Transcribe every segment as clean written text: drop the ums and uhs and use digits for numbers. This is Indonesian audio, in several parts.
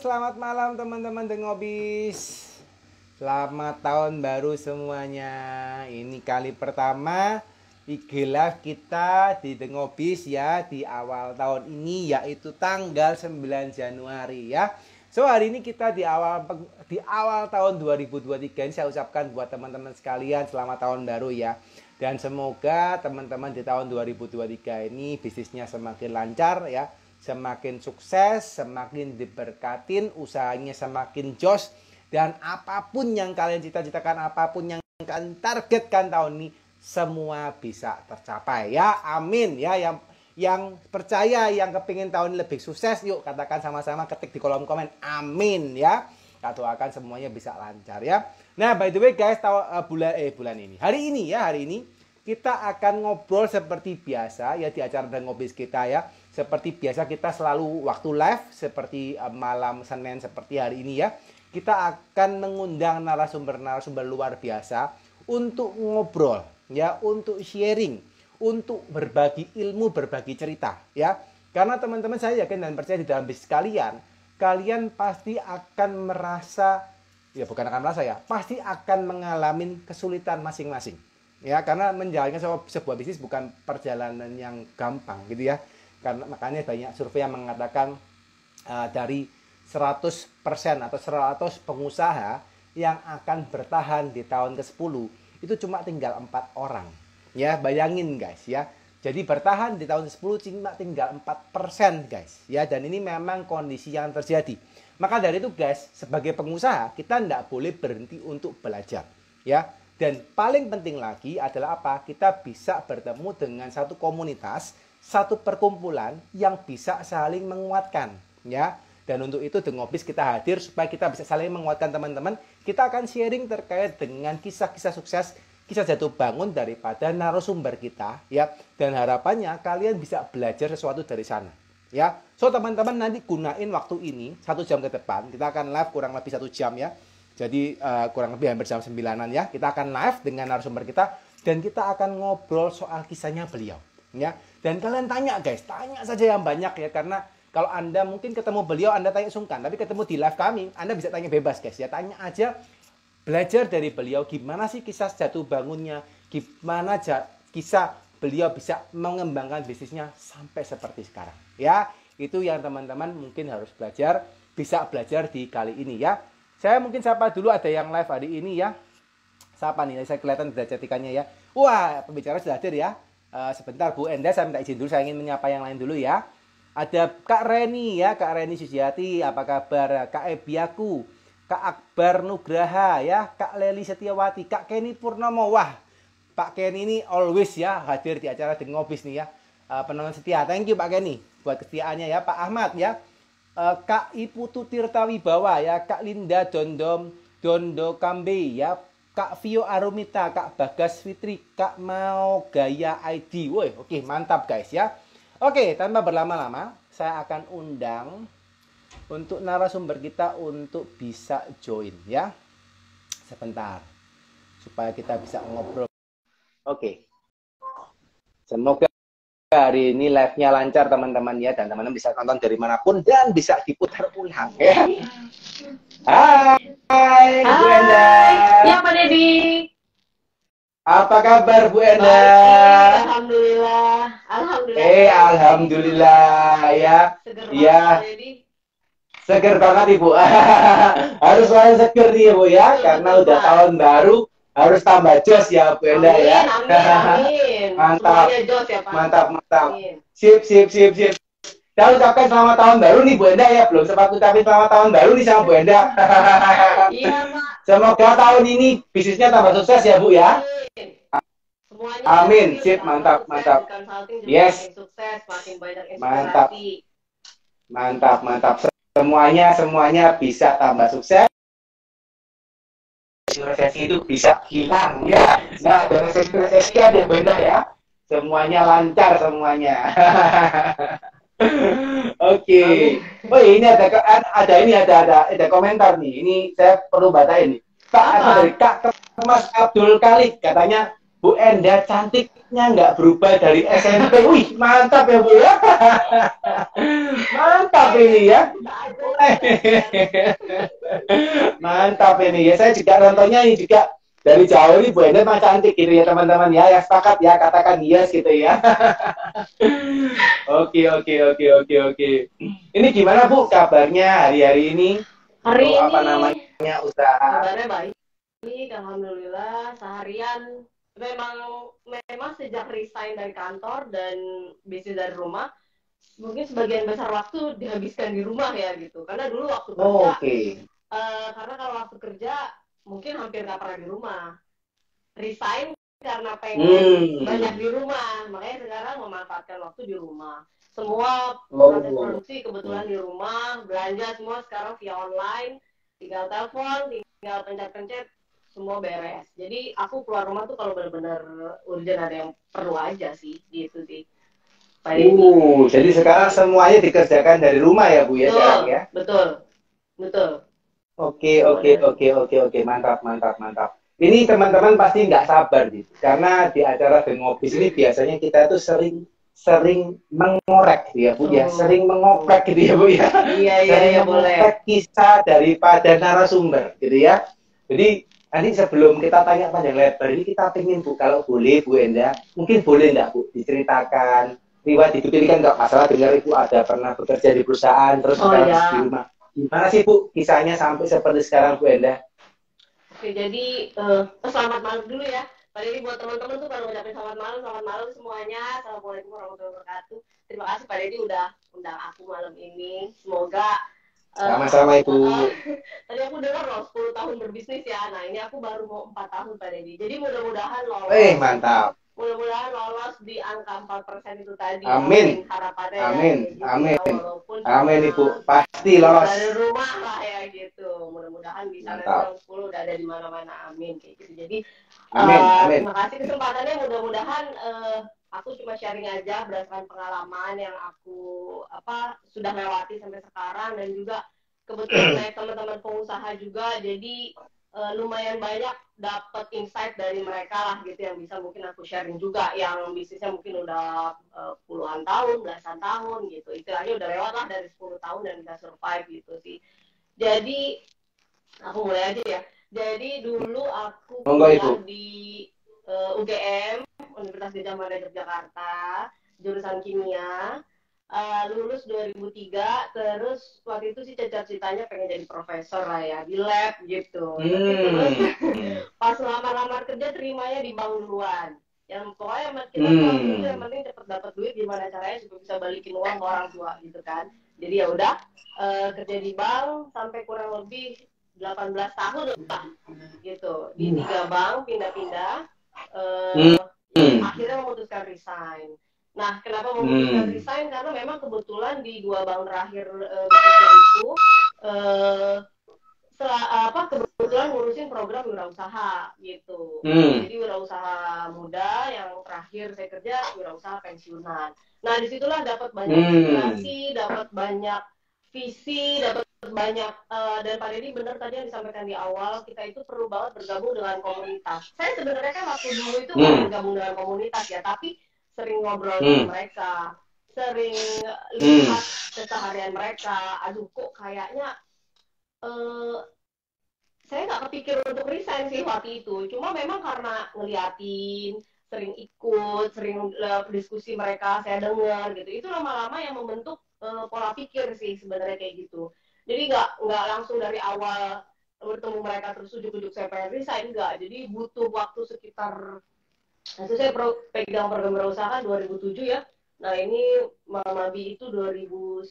selamat malam teman-teman The Ngobis. Selamat tahun baru semuanya. Ini kali pertama IG Live kita di The Ngobis ya, di awal tahun ini, yaitu tanggal 9 Januari ya. So hari ini kita di awal tahun 2023 ini saya ucapkan buat teman-teman sekalian selamat tahun baru ya. Dan semoga teman-teman di tahun 2023 ini bisnisnya semakin lancar ya, semakin sukses, semakin diberkatin, usahanya semakin jos, dan apapun yang kalian cita-citakan, apapun yang kalian targetkan tahun ini, semua bisa tercapai ya. Amin ya. Yang percaya, yang kepingin tahun ini lebih sukses, yuk katakan sama-sama, ketik di kolom komen amin ya. Kita doakan semuanya bisa lancar ya. Nah, by the way guys, bulan ini, hari ini kita akan ngobrol seperti biasa ya di acara The Ngobis kita ya. Seperti biasa kita selalu waktu live seperti malam Senin seperti hari ini ya. Kita akan mengundang narasumber-narasumber luar biasa untuk ngobrol ya, untuk sharing, untuk berbagi ilmu, berbagi cerita ya. Karena teman-teman saya yakin dan percaya di dalam bisnis kalian pasti akan merasa, ya bukan akan merasa ya, pasti akan mengalami kesulitan masing-masing. Ya, karena menjalankan sebuah bisnis bukan perjalanan yang gampang gitu ya. Karena makanya banyak survei yang mengatakan dari 100% atau 100 pengusaha yang akan bertahan di tahun ke-10 itu cuma tinggal 4 orang. Ya, bayangin guys ya. Jadi bertahan di tahun ke-10 cuma tinggal 4% guys. Ya, dan ini memang kondisi yang terjadi. Maka dari itu guys, sebagai pengusaha kita tidak boleh berhenti untuk belajar. Ya. Dan paling penting lagi adalah apa? Kita bisa bertemu dengan satu komunitas, satu perkumpulan yang bisa saling menguatkan, ya. Dan untuk itu The Ngobis kita hadir supaya kita bisa saling menguatkan teman-teman. Kita akan sharing terkait dengan kisah-kisah sukses, kisah jatuh bangun daripada narasumber kita, ya. Dan harapannya kalian bisa belajar sesuatu dari sana, ya. So teman-teman nanti gunain waktu ini 1 jam ke depan. Kita akan live kurang lebih 1 jam ya. Jadi kurang lebih hampir jam 9-an ya. Kita akan live dengan narasumber kita dan kita akan ngobrol soal kisahnya beliau, ya. Dan kalian tanya guys, tanya saja yang banyak ya, karena kalau Anda mungkin ketemu beliau Anda tanya sungkan, tapi ketemu di live kami Anda bisa tanya bebas guys ya. Tanya aja, belajar dari beliau gimana sih kisah jatuh bangunnya, gimana kisah beliau bisa mengembangkan bisnisnya sampai seperti sekarang. Ya, itu yang teman-teman mungkin harus belajar, bisa belajar di kali ini ya. Saya mungkin sapa dulu, ada yang live hari ini ya. Sapa nih, saya kelihatan ada cetikannya ya. Wah, pembicara sudah hadir ya. Sebentar Bu Enda, saya minta izin dulu, saya ingin menyapa yang lain dulu ya. Ada Kak Reni ya, Kak Reni Sujiati, apa kabar? Kak Ebiaku, Kak Akbar Nugraha ya, Kak Leli Setiawati, Kak Kenny Purnomo. Wah, Pak Kenny ini always ya hadir di acara The Ngobis nih ya. Penonton setia, thank you Pak Kenny buat kesetiaannya ya. Pak Ahmad ya. Kak Iputu Tirtawibawa ya, Kak Linda Dondo Kambe ya, Kak Vio Arumita, Kak Bagas Fitri, Kak Mau Gaya ID. Woi, oke, mantap guys ya. Oke, tanpa berlama-lama saya akan undang untuk narasumber kita untuk bisa join ya. Sebentar. Supaya kita bisa ngobrol. Oke. Semoga hari ini live-nya lancar teman-teman ya, dan teman-teman bisa nonton dari manapun dan bisa diputar ulang ya. Hai Bu Enda. Ya Pak Deddy. Apa kabar Bu Enda? Baik, alhamdulillah. Alhamdulillah ya. Seger Ya. banget, Pak Deddy. Seger banget Ibu. Harus selalu seger nih Bu ya, karena udah tahun baru. Harus tambah jos ya Bu Enda ya. Amin. Mantap. Semuanya jos ya Pak. Mantap. Amin. Sip. Saya ucapkan selamat tahun baru nih Bu Enda ya. Belum sempat ucapin selamat tahun baru nih sama Bu Enda. Iya Pak. Semoga tahun ini bisnisnya tambah sukses ya Bu ya. Semuanya Amin. sukses, Sip, mantap. Consulting juga Yes. makin sukses, makin banyak inspirasi. Mantap. Semuanya bisa tambah sukses. Resesi itu bisa hilang ya. Nah, ada resesi ada yang beda ya. Semuanya lancar semuanya. Oke. Oh ini ada komentar nih. Ini saya perlu bacain nih. Kak, ada dari Kak Mas Abdul Khalid katanya, Bu Bu Enda cantiknya nggak berubah dari SMP. Wih, mantap ya Bu ya. Mantap ini ya. Mantap ini ya. Saya juga nontonnya ini juga dari jauh ini Bu Enda mah cantik gitu ya teman-teman ya. Ya sepakat ya, katakan yes gitu ya. Oke, oke, oke, oke, oke. Ini gimana Bu kabarnya hari-hari ini? Hari Untuk apa ini namanya usaha? kabarnya baik, alhamdulillah. Seharian memang sejak resign dari kantor dan bisnis dari rumah, mungkin sebagian besar waktu dihabiskan di rumah ya gitu. Karena dulu waktu kerja, karena kalau waktu kerja mungkin hampir nggak pernah di rumah. Resign karena pengen banyak di rumah, makanya sekarang memanfaatkan waktu di rumah. Semua proses produksi kebetulan di rumah, belanja semua sekarang via online, tinggal telepon, tinggal pencet-pencet, semua beres. Jadi aku keluar rumah tuh kalau benar-benar urgent ada yang perlu aja sih, gitu sih. Jadi sekarang semuanya dikerjakan dari rumah ya Bu ya sekarang ya? Betul, betul. Oke, mantap, mantap, mantap. Ini teman-teman pasti nggak sabar gitu, karena di acara The Ngobis ini biasanya kita tuh sering mengorek gitu ya Bu ya, sering mengoprek gitu ya Bu ya. Iya, mengoprek kisah daripada narasumber gitu ya. Jadi nanti sebelum kita tanya panjang lebar ini kita pengen Bu, kalau boleh Bu Enda, mungkin boleh nggak Bu diceritakan riwayat hidup ini kan nggak masalah dengar Ibu ada pernah bekerja di perusahaan terus sekarang di rumah. Gimana sih Bu kisahnya sampai seperti sekarang Bu Enda? Oke, jadi selamat malam dulu ya. Pak buat teman-teman tuh kalau ngucapin selamat malam semuanya. Assalamualaikum warahmatullahi wabarakatuh. Terima kasih Pak Deddy udah undang aku malam ini. Semoga sama-sama Ibu. Tadi aku dengar loh 10 tahun berbisnis ya. Nah ini aku baru mau 4 tahun Pak Deddy. Jadi mudah-mudahan lolos. Mantap. Mudah-mudahan lolos di angka 4% itu tadi. Amin. Harapannya amin. Ya, gitu amin. Ya, walaupun amin Ibu. Pasti lolos. Dari rumah lah ya gitu. Mudah-mudahan bisa nanti 10 udah ada di mana-mana. Amin kayak gitu. Jadi amin. Terima kasih kesempatannya. Mudah-mudahan aku cuma sharing aja berdasarkan pengalaman yang aku sudah lewati sampai sekarang dan juga kebetulan banyak teman-teman pengusaha juga. Jadi lumayan banyak dapat insight dari mereka lah gitu yang bisa mungkin aku sharing juga yang bisnisnya mungkin udah puluhan tahun, belasan tahun gitu. Istilahnya udah lewat lah dari 10 tahun dan bisa survive gitu sih. Jadi aku mulai aja ya. Jadi dulu aku kuliah di UGM, Universitas Gadjah Mada Yogyakarta, jurusan kimia. Lulus 2003, terus waktu itu sih cita-citanya pengen jadi profesor lah ya, di lab gitu. Terus pas lamar-lamar kerja terimanya di bank duluan. Yang pokoknya kita tahu itu yang penting cepet dapat duit, gimana caranya supaya bisa balikin uang ke orang tua gitu kan. Jadi ya udah kerja di bank sampai kurang lebih 18 tahun lah gitu. Di 3 bank pindah-pindah. Akhirnya memutuskan resign. Nah, kenapa memutuskan resign? Karena memang kebetulan di 2 bank terakhir bekerja itu kebetulan ngurusin program wirausaha gitu. Jadi wirausaha muda, yang terakhir saya kerja wirausaha pensiunan. Nah, disitulah dapat banyak inspirasi, dapat banyak visi, dapat banyak dan Pak Deddy benar tadi yang disampaikan di awal, kita itu perlu banget bergabung dengan komunitas. Saya sebenarnya kan waktu dulu itu nggak bergabung dengan komunitas ya, tapi sering ngobrol dengan mereka, sering lihat keseharian mereka. Aduh, kok kayaknya saya nggak kepikir untuk resign sih waktu itu. Cuma memang karena ngeliatin, sering ikut, sering diskusi mereka, saya dengar gitu. Itu lama-lama yang membentuk pola pikir sih sebenarnya kayak gitu. Jadi nggak langsung dari awal bertemu mereka terus ujuk-ujuk saya pengen resign, enggak. Jadi butuh waktu sekitar, itu saya pegang program berusaha 2007 ya. Nah ini Mamabi itu 2019,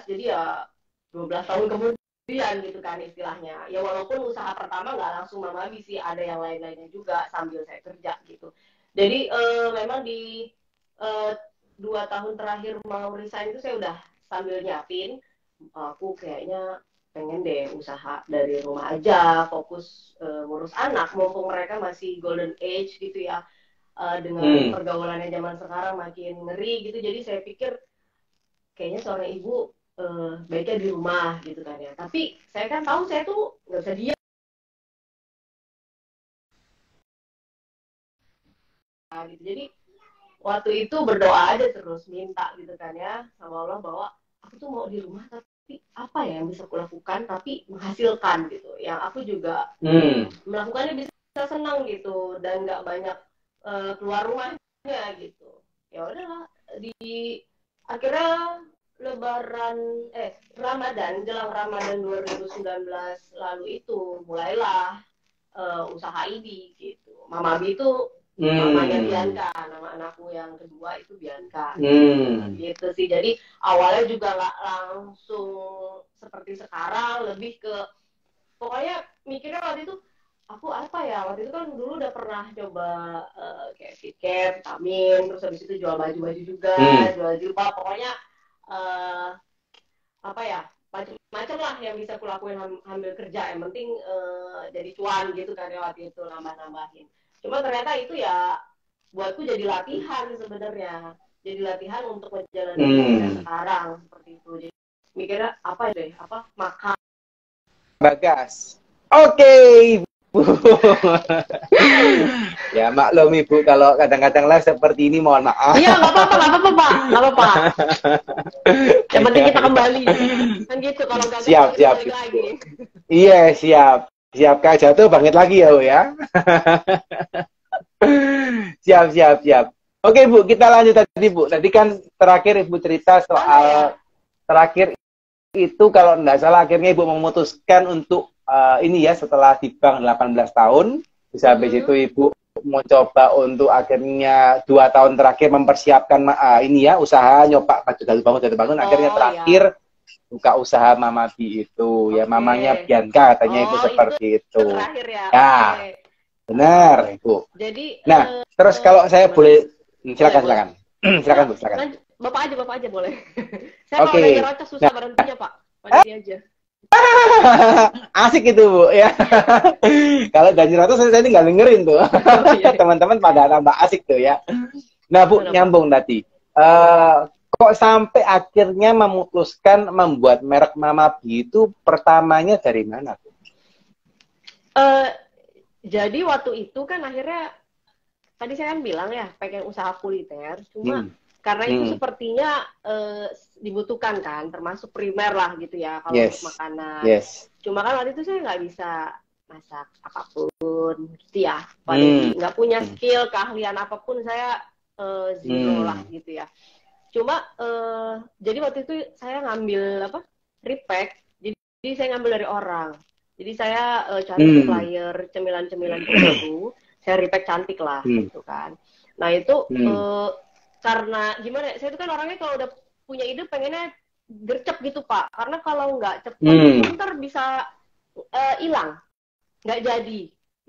jadi ya 12 tahun kemudian gitu kan istilahnya. Ya walaupun usaha pertama nggak langsung Mamabi sih, ada yang lain-lainnya juga sambil saya kerja gitu. Jadi memang di 2 tahun terakhir mau resign itu saya udah sambil nyiapin, aku kayaknya pengen deh usaha dari rumah aja, fokus ngurus anak, mumpung mereka masih golden age gitu ya, dengan pergaulannya zaman sekarang makin ngeri gitu. Jadi saya pikir kayaknya seorang ibu baiknya di rumah gitu kan ya. Tapi saya kan tahu saya tuh nggak bisa diam. gitu. Jadi waktu itu berdoa aja terus, minta gitu kan ya sama Allah bahwa aku tuh mau di rumah tapi apa ya yang bisa aku lakukan tapi menghasilkan gitu. Yang aku juga melakukannya bisa senang gitu dan nggak banyak keluar rumahnya gitu. Ya udahlah, di akhirnya Lebaran Ramadan, jelang Ramadan 2019 lalu itu mulailah usaha ini gitu. Mama Bi itu namanya Bianca, nama anakku yang kedua itu Bianca. Gitu sih. Jadi awalnya juga nggak langsung seperti sekarang, lebih ke pokoknya mikirnya waktu itu aku apa ya, waktu itu kan dulu udah pernah coba kayak skincare, vitamin, terus habis itu jual baju-baju juga, jual jilbab, pokoknya apa ya, macam-macam lah yang bisa aku lakuin sambil kerja, yang penting jadi cuan gitu kan ya waktu itu, nambah-nambahin. Cuma ternyata itu ya buatku jadi latihan sebenarnya, jadi latihan untuk menjalani sekarang seperti itu. Jadi mikirnya apa deh, apa makan. Bagas. Oke, Ibu. Ya maklum Ibu kalau kadang-kadang lah seperti ini, mohon maaf. Iya, nggak apa-apa Pak, nggak apa-apa. Yang penting kita kembali. Kan gitu, kalau gagal siap, kita balik lagi. Iya, siap. Siap Kak jatuh bangkit lagi ya, Bu ya. Siap. Oke Bu, kita lanjut tadi Bu. Tadi kan terakhir Ibu cerita soal terakhir itu kalau nggak salah akhirnya Ibu memutuskan untuk ini ya, setelah di bank 18 tahun, bisa habis itu Ibu mau coba untuk akhirnya 2 tahun terakhir mempersiapkan ini ya, usaha nyoba jatuh bangun akhirnya terakhir buka usaha Mama Bi itu ya, mamanya Bianca katanya itu seperti itu. Terakhir ya. Ya. Benar Ibu. Jadi terus kalau saya boleh silakan. Silakan Bu, silakan. Bapak aja boleh. Saya kalau udah nyerocos susah berhentinya Pak. Pandai aja. Asik itu Bu ya. Kalau gaji ratus saya tinggal dengerin tuh. Teman-teman pada tambah asik tuh ya. Nah Bu, nyambung tadi. Kok sampai akhirnya memutuskan membuat merek Mama Bi itu pertamanya dari mana Bu? Jadi waktu itu kan akhirnya tadi saya kan bilang ya pengen usaha kuliner, cuma karena itu sepertinya dibutuhkan kan, termasuk primer lah gitu ya kalau untuk makanan. Cuma kan waktu itu saya nggak bisa masak apapun gitu ya, nggak punya skill, keahlian apapun saya zero lah gitu ya. Cuma jadi waktu itu saya ngambil repack, jadi saya ngambil dari orang. Jadi saya cari supplier cemilan-cemilan tertentu, saya repack cantik lah gitu kan. Nah itu karena gimana, saya itu kan orangnya kalau udah punya ide pengennya gercep gitu Pak, karena kalau nggak cepet ntar bisa hilang, nggak jadi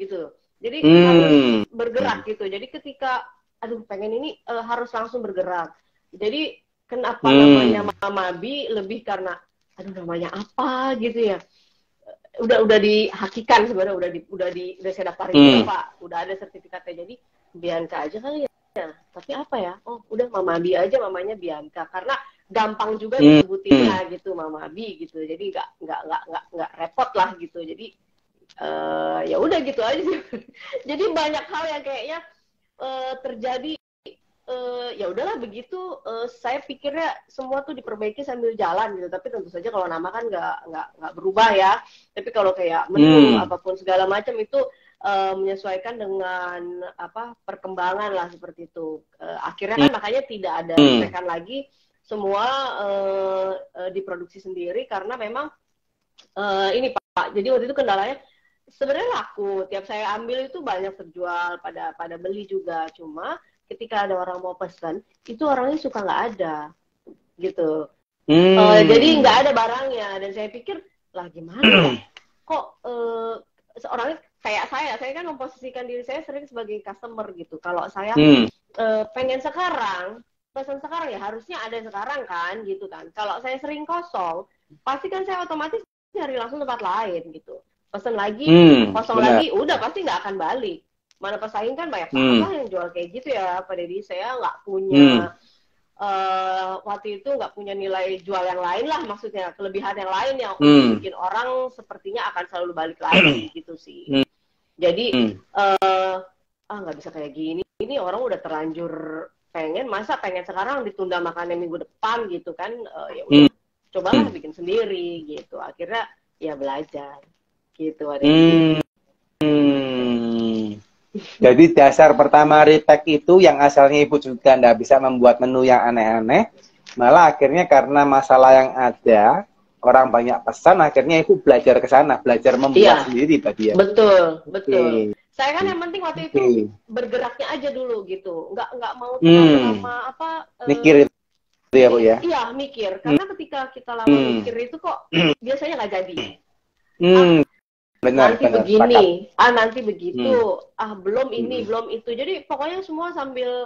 gitu. Jadi harus bergerak gitu. Jadi ketika aduh pengen ini harus langsung bergerak. Jadi kenapa namanya Mama Bi, lebih karena aduh namanya apa gitu ya. Udah dihakikan sebenarnya, udah saya daftarin juga Pak, udah ada sertifikatnya. Jadi Bianca aja kali ya. Tapi apa ya? Oh, udah Mama Bi aja, mamanya Bianca. Karena gampang juga disebutinnya gitu, Mama Bi gitu. Jadi nggak repot lah gitu. Jadi ya udah gitu aja. Jadi banyak hal yang kayaknya terjadi. Ya udahlah begitu. Saya pikirnya semua tuh diperbaiki sambil jalan gitu. Tapi tentu saja kalau nama kan nggak berubah ya. Tapi kalau kayak menu apapun segala macam itu menyesuaikan dengan perkembangan lah seperti itu. Akhirnya kan makanya tidak ada rekan lagi, semua diproduksi sendiri karena memang ini Pak. Jadi waktu itu kendalanya sebenarnya laku, tiap saya ambil itu banyak terjual, pada beli juga. Cuma ketika ada orang mau pesan, itu orangnya suka nggak ada gitu. Jadi nggak ada barangnya, dan saya pikir lah gimana kok seorangnya kayak saya kan memposisikan diri saya sering sebagai customer gitu. Kalau saya pengen sekarang, pesan sekarang ya harusnya ada sekarang kan gitu kan. Kalau saya sering kosong, pasti kan saya otomatis cari langsung tempat lain gitu. Pesan lagi, kosong lagi, udah pasti nggak akan balik. Mana pesaing kan banyak banget yang jual kayak gitu ya Pak Deddy. Saya nggak punya waktu itu nggak punya nilai jual yang lain lah, maksudnya kelebihan yang lain yang bikin orang sepertinya akan selalu balik lagi gitu sih. Jadi nggak bisa kayak gini ini orang udah terlanjur pengen, masa pengen sekarang ditunda makannya minggu depan gitu kan. Ya udah cobalah bikin sendiri gitu, akhirnya ya belajar gitu ada. Jadi dasar pertama retake itu yang asalnya ibu juga nggak bisa membuat menu yang aneh-aneh, malah akhirnya karena masalah yang ada, orang banyak pesan, akhirnya ibu belajar ke sana, belajar membuat sendiri tadi ya. Betul, betul. Saya kan yang penting waktu itu bergeraknya aja dulu gitu, nggak mau terlalu lama mikir itu ya bu ya. Iya mikir, karena ketika kita lama mikir itu kok biasanya nggak jadi. Benar, nanti benar, begini, nanti begitu, belum ini, belum itu. Jadi pokoknya semua sambil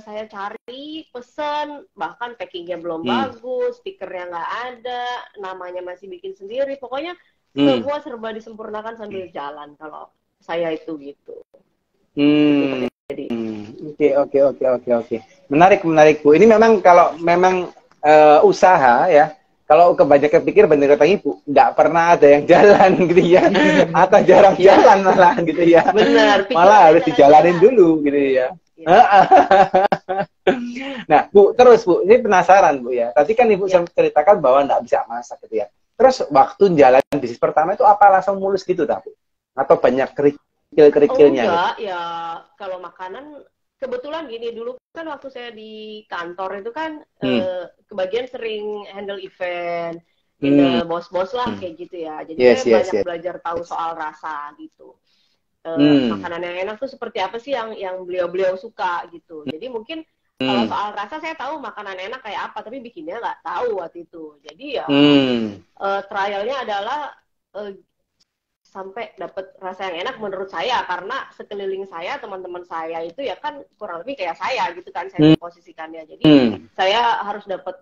saya cari, pesen, bahkan packingnya belum bagus, stikernya nggak ada, namanya masih bikin sendiri. Pokoknya semua serba disempurnakan sambil jalan kalau saya itu gitu. Oke. Menarik Bu. Ini memang kalau memang usaha ya. Kalau kebanyakan pikir bener kata ibu, nggak pernah ada yang jalan gitu ya, atau jarang jalan malah gitu ya. Benar. Malah harus dijalanin dulu gitu ya. Nah Bu, terus Bu, ini penasaran Bu ya. Tadi kan ibu ceritakan bahwa nggak bisa masak gitu ya. Terus waktu jalan bisnis pertama itu apa langsung mulus gitu tak Bu? Atau banyak kerikil-kerikilnya? Enggak, ya kalau makanan kebetulan gini, dulu kan waktu saya di kantor itu kan kebagian sering handle event, handle bos-bos lah kayak gitu ya. Jadi saya banyak belajar tahu soal rasa gitu. Makanan yang enak tuh seperti apa sih yang beliau-beliau suka gitu. Jadi mungkin kalau soal rasa saya tahu makanan enak kayak apa, tapi bikinnya nggak tahu waktu itu. Jadi ya trialnya adalah sampai dapat rasa yang enak menurut saya, karena sekeliling saya, teman-teman saya itu ya kan kurang lebih kayak saya gitu kan, saya posisikannya. Jadi saya harus dapat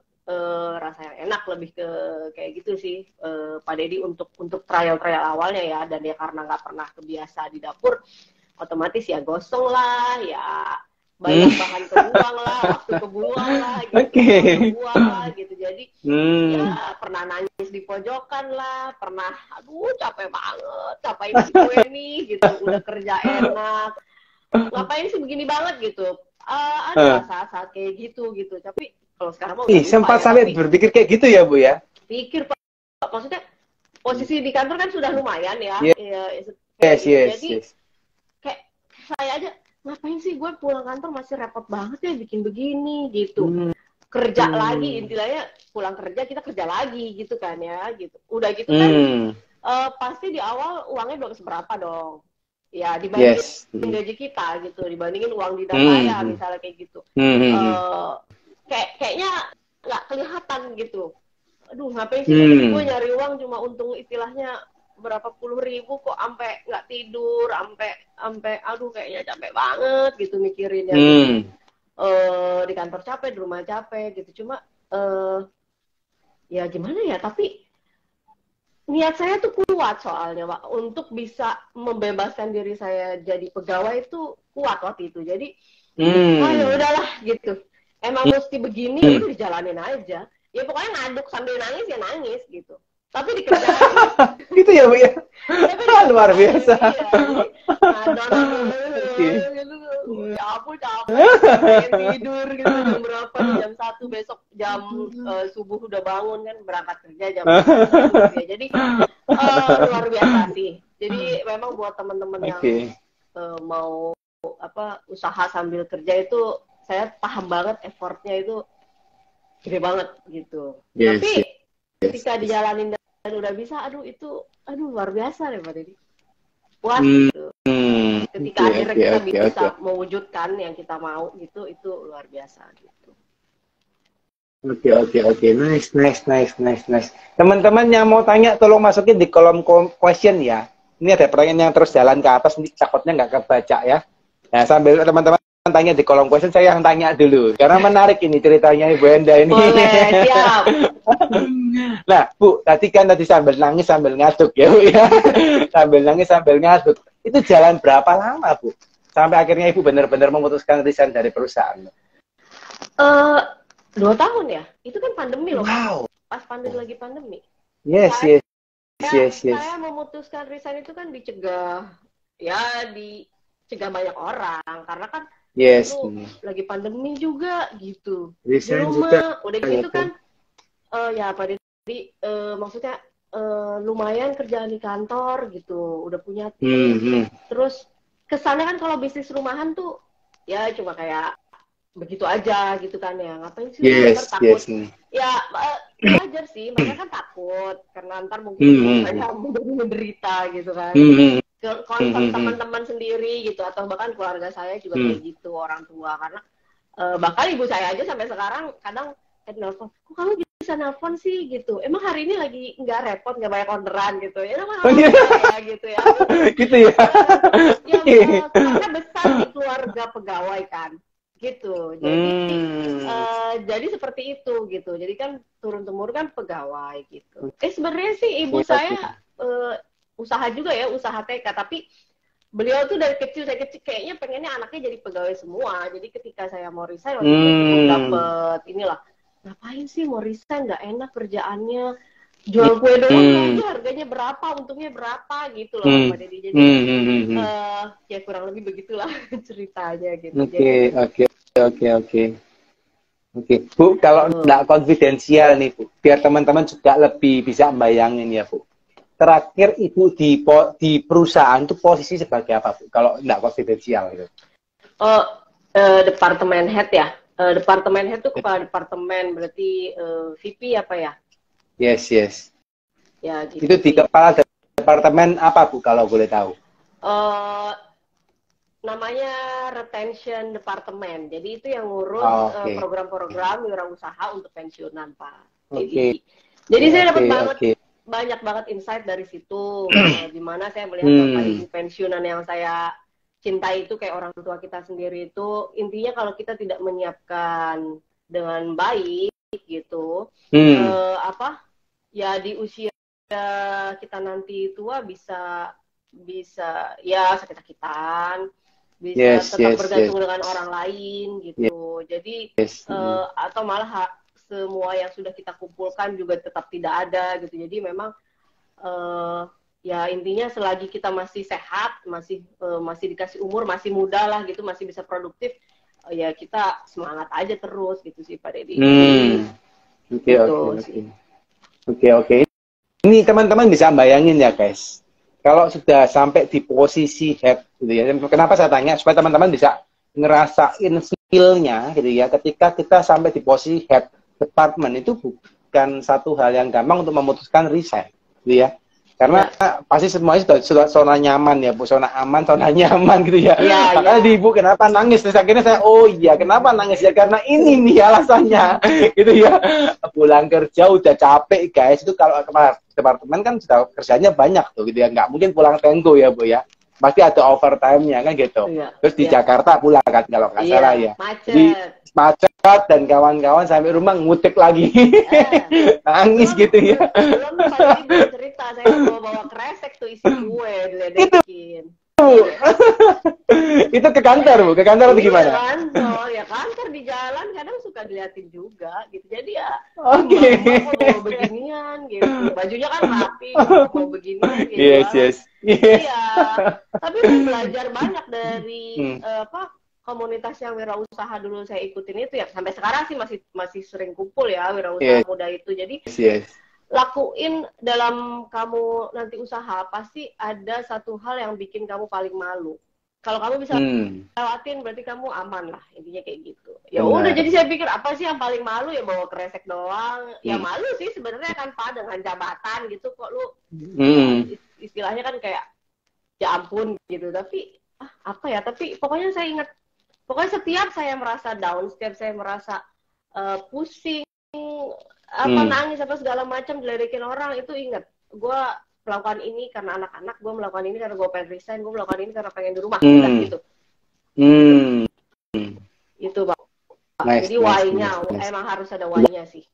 rasa yang enak, lebih ke kayak gitu sih Pak Deddy untuk trial awalnya ya. Dan ya karena nggak pernah kebiasa di dapur, otomatis ya gosong lah, ya banyak bahan kebuang lah, waktu kebuang lah gitu, kebuang lah gitu. Jadi ya pernah nangis di pojokan lah, pernah aduh capek banget, capain si gue nih gitu, udah kerja enak, ngapain sih begini banget gitu. Ada saat-saat kayak gitu. Tapi kalau sekarang mau sempat sampai berpikir kayak gitu ya Bu ya? Pikir Pak, maksudnya posisi di kantor kan sudah lumayan ya. Jadi kayak saya aja, ngapain sih gue pulang kantor masih repot banget ya bikin begini gitu. Kerja lagi, intinya pulang kerja kita kerja lagi gitu kan ya gitu. Udah gitu kan pasti di awal uangnya belum seberapa dong. Ya dibandingin gaji kita gitu, dibandingin uang di data ya misalnya kayak gitu. Kayaknya nggak kelihatan gitu. Aduh ngapain sih gue nyari uang cuma untung istilahnya berapa puluh ribu kok sampai nggak tidur, sampai aduh kayaknya capek banget gitu mikirinnya. Di kantor capek, di rumah capek gitu. Cuma ya gimana ya, tapi niat saya tuh kuat soalnya Pak, untuk bisa membebaskan diri saya jadi pegawai itu kuat waktu itu. Jadi ya udahlah gitu, emang mesti begini, itu dijalanin aja ya, pokoknya ngaduk sambil nangis ya nangis gitu, tapi dikerjain. Gitu ya Bu ya? Luar biasa. Ya ampun capek, tidur gitu jam berapa, jam 1 besok jam subuh udah bangun kan, berangkat kerja jam 1 ya. Jadi luar biasa sih. Jadi memang buat teman-teman yang mau usaha sambil kerja itu, saya paham banget effortnya itu gede banget gitu. Tapi ketika dijalanin dan udah bisa, itu luar biasa deh Pak Deddy. Puas gitu. Ketika akhirnya kita bisa mewujudkan yang kita mau gitu, itu luar biasa gitu. Oke. Nice. Teman-teman yang mau tanya tolong masukin di kolom question ya. Ini ada pertanyaan yang terus jalan ke atas, ini takutnya nggak kebaca ya. Nah, sambil teman-teman tanya di kolom question, saya yang tanya dulu karena menarik ini ceritanya Ibu Enda ini. Boleh, siap. Nah Bu, tadi sambil nangis sambil ngaduk ya Bu ya. Sambil nangis sambil ngaduk. Itu jalan berapa lama Bu? Sampai akhirnya Ibu benar-benar memutuskan resign dari perusahaan. 2 tahun ya. Itu kan pandemi loh. Wow. Pas lagi pandemi. Yes. Saya memutuskan resign itu kan dicegah. Ya cegah banyak orang karena kan Yes. itu lagi pandemi juga gitu di Resign rumah juga udah ya, gitu Bu. kan ya apa jadi maksudnya lumayan kerjaan di kantor gitu udah punya tim terus kesannya kan kalau bisnis rumahan tuh ya cuma kayak begitu aja gitu kan ya ngapain sih lu ntar Yes, takut yes. ya wajar sih mereka kan takut karena ntar mungkin saya menderita gitu kan concern teman-teman sendiri gitu atau bahkan keluarga saya juga kayak gitu orang tua karena bahkan ibu saya aja sampai sekarang kadang nelfon kok kamu bisa nelfon sih gitu emang hari ini lagi nggak repot nggak banyak orderan gitu ya emang ya gitu ya Gitu ya. ya karena besar di keluarga pegawai kan gitu jadi seperti itu gitu jadi kan turun temurun kan pegawai gitu sebenarnya sih ibu saya usaha juga ya usaha TK tapi beliau tuh dari kecil saya kecil kayaknya pengennya anaknya jadi pegawai semua jadi ketika saya mau resign waktu itu belum dapet inilah ngapain sih mau resign nggak enak kerjaannya jual kue doang aja harganya berapa untungnya berapa gitu loh Pak Deddy jadi ya kurang lebih begitulah ceritanya gitu Oke, Bu, kalau nggak konfidensial nih, Bu, biar teman-teman juga lebih bisa membayangin ya, Bu. Terakhir Ibu di perusahaan itu posisi sebagai apa, Bu? Kalau nggak konfidensial gitu. Departemen head ya. Departemen head itu kepala departemen berarti VP apa ya? Yes. Ya, gitu itu di kepala departemen apa, Bu, kalau boleh tahu? Namanya retention departemen. Jadi itu yang ngurus program-program wirausaha untuk pensiunan, Pak. Jadi saya dapat banyak banget insight dari situ. Di mana saya melihat Bapak Ibu pensiunan yang saya cintai itu kayak orang tua kita sendiri itu intinya kalau kita tidak menyiapkan dengan baik gitu, ya di usia kita nanti tua bisa ya sakit-sakitan. Bisa tetap bergantung dengan orang lain gitu. Jadi atau malah semua yang sudah kita kumpulkan juga tetap tidak ada gitu. Jadi memang ya intinya selagi kita masih sehat, masih dikasih umur, masih muda lah gitu, masih bisa produktif, ya kita semangat aja terus gitu sih Pak Deddy. Oke. Ini teman-teman bisa bayangin ya guys. Kalau sudah sampai di posisi head gitu ya. Kenapa saya tanya? Supaya teman-teman bisa ngerasain skill-nya gitu ya. Ketika kita sampai di posisi head department itu bukan satu hal yang gampang untuk memutuskan resign gitu ya. Karena pasti semuanya sudah zona nyaman ya, Bu. Zona aman, zona nyaman gitu ya. Makanya di Ibu kenapa nangis? Terus akhirnya saya, oh iya, kenapa nangis ya? Karena ini nih alasannya gitu ya. Pulang kerja udah capek guys. Itu kalau kemarin departemen kan sudah kerjanya banyak tuh gitu ya, nggak mungkin pulang tenggo ya Bu ya, pasti ada overtime-nya kan gitu. Terus di Jakarta pula kan kalau nggak salah ya, macet dan kawan-kawan sampai rumah ngutik lagi, nangis gitu ya. Belum belum cerita saya bawa kresek tuh isi kue diledekin. Itu ke kantor Bu, ke kantor atau gimana? Kantor ya kantor di jalan kadang suka diliatin juga gitu. Jadi ya mau beginian gitu. Bajunya kan rapi, mau beginian gitu. Iya. Tapi saya belajar banyak dari komunitas yang wirausaha dulu saya ikutin itu ya. Sampai sekarang sih masih sering kumpul ya wirausaha muda itu. Jadi lakuin dalam kamu nanti usaha pasti ada satu hal yang bikin kamu paling malu. Kalau kamu bisa lewatin berarti kamu aman lah, intinya kayak gitu. Ya udah jadi saya pikir apa sih yang paling malu ya bawa kresek doang. Ya malu sih sebenarnya kan Pak dengan jabatan gitu kok lu istilahnya kan kayak ya ampun gitu. Tapi apa ya? Tapi pokoknya saya ingat setiap saya merasa down, setiap saya merasa pusing nangis apa segala macam diledekin orang itu ingat gue melakukan ini karena anak-anak, gue melakukan ini karena gue pengen resign, gue melakukan ini karena pengen di rumah gitu. Itu Pak. Jadi why-nya emang harus ada why-nya sih.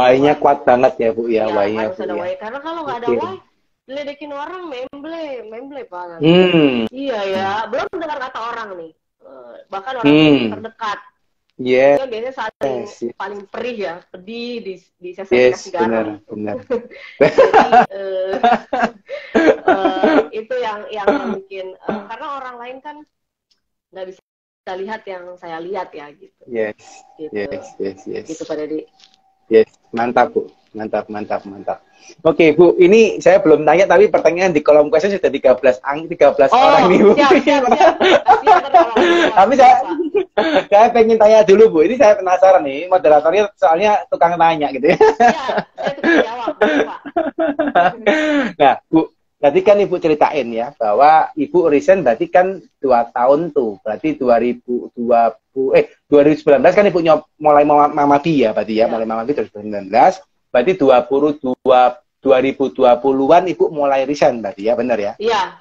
Why-nya kuat banget ya Bu ya, why-nya harus ada why karena kalau nggak ada why diledekin orang memble Pak. Iya ya, belum dengar kata orang nih. Bahkan orang terdekat. Itu biasanya paling perih ya, pedih di sesi kasih garam. Benar. Jadi itu yang mungkin karena orang lain kan nggak bisa lihat yang saya lihat ya gitu. Yes, Gitu. yes. Gitu Pak Deddy. Yes, mantap Bu. Mantap. Oke Bu, ini saya belum tanya tapi pertanyaan di kolom question sudah 13 orang nih Bu. Siap. Tapi saya pengen tanya dulu Bu. Ini saya penasaran nih, moderatornya soalnya tukang tanya gitu ya. Iya, saya tukang jawab, Pak. Nah, Bu, tadi kan Ibu ceritain ya bahwa Ibu resign berarti kan 2 tahun tuh. Berarti 2019 kan Ibu mulai mamati ya berarti ya, mulai mamati 2019. Berarti 2020-an Ibu mulai resign berarti ya, benar ya? Iya.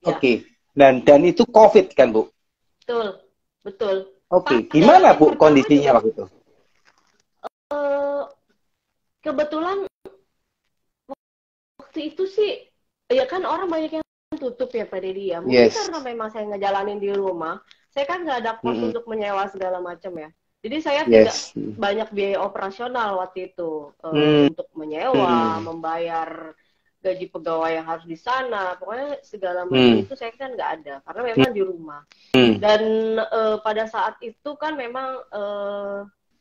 Oke. Dan itu COVID kan, Bu? Betul. Oke, gimana Bu kondisinya waktu itu? Kebetulan waktu itu sih, ya kan orang banyak yang tutup ya Pak Deddy ya. Mungkin karena memang saya ngejalanin di rumah, saya kan nggak ada kos untuk menyewa segala macam ya. Jadi saya tidak banyak biaya operasional waktu itu untuk menyewa, membayar gaji pegawai yang harus di sana, pokoknya segala macam itu saya kan nggak ada karena memang di rumah. Dan pada saat itu kan memang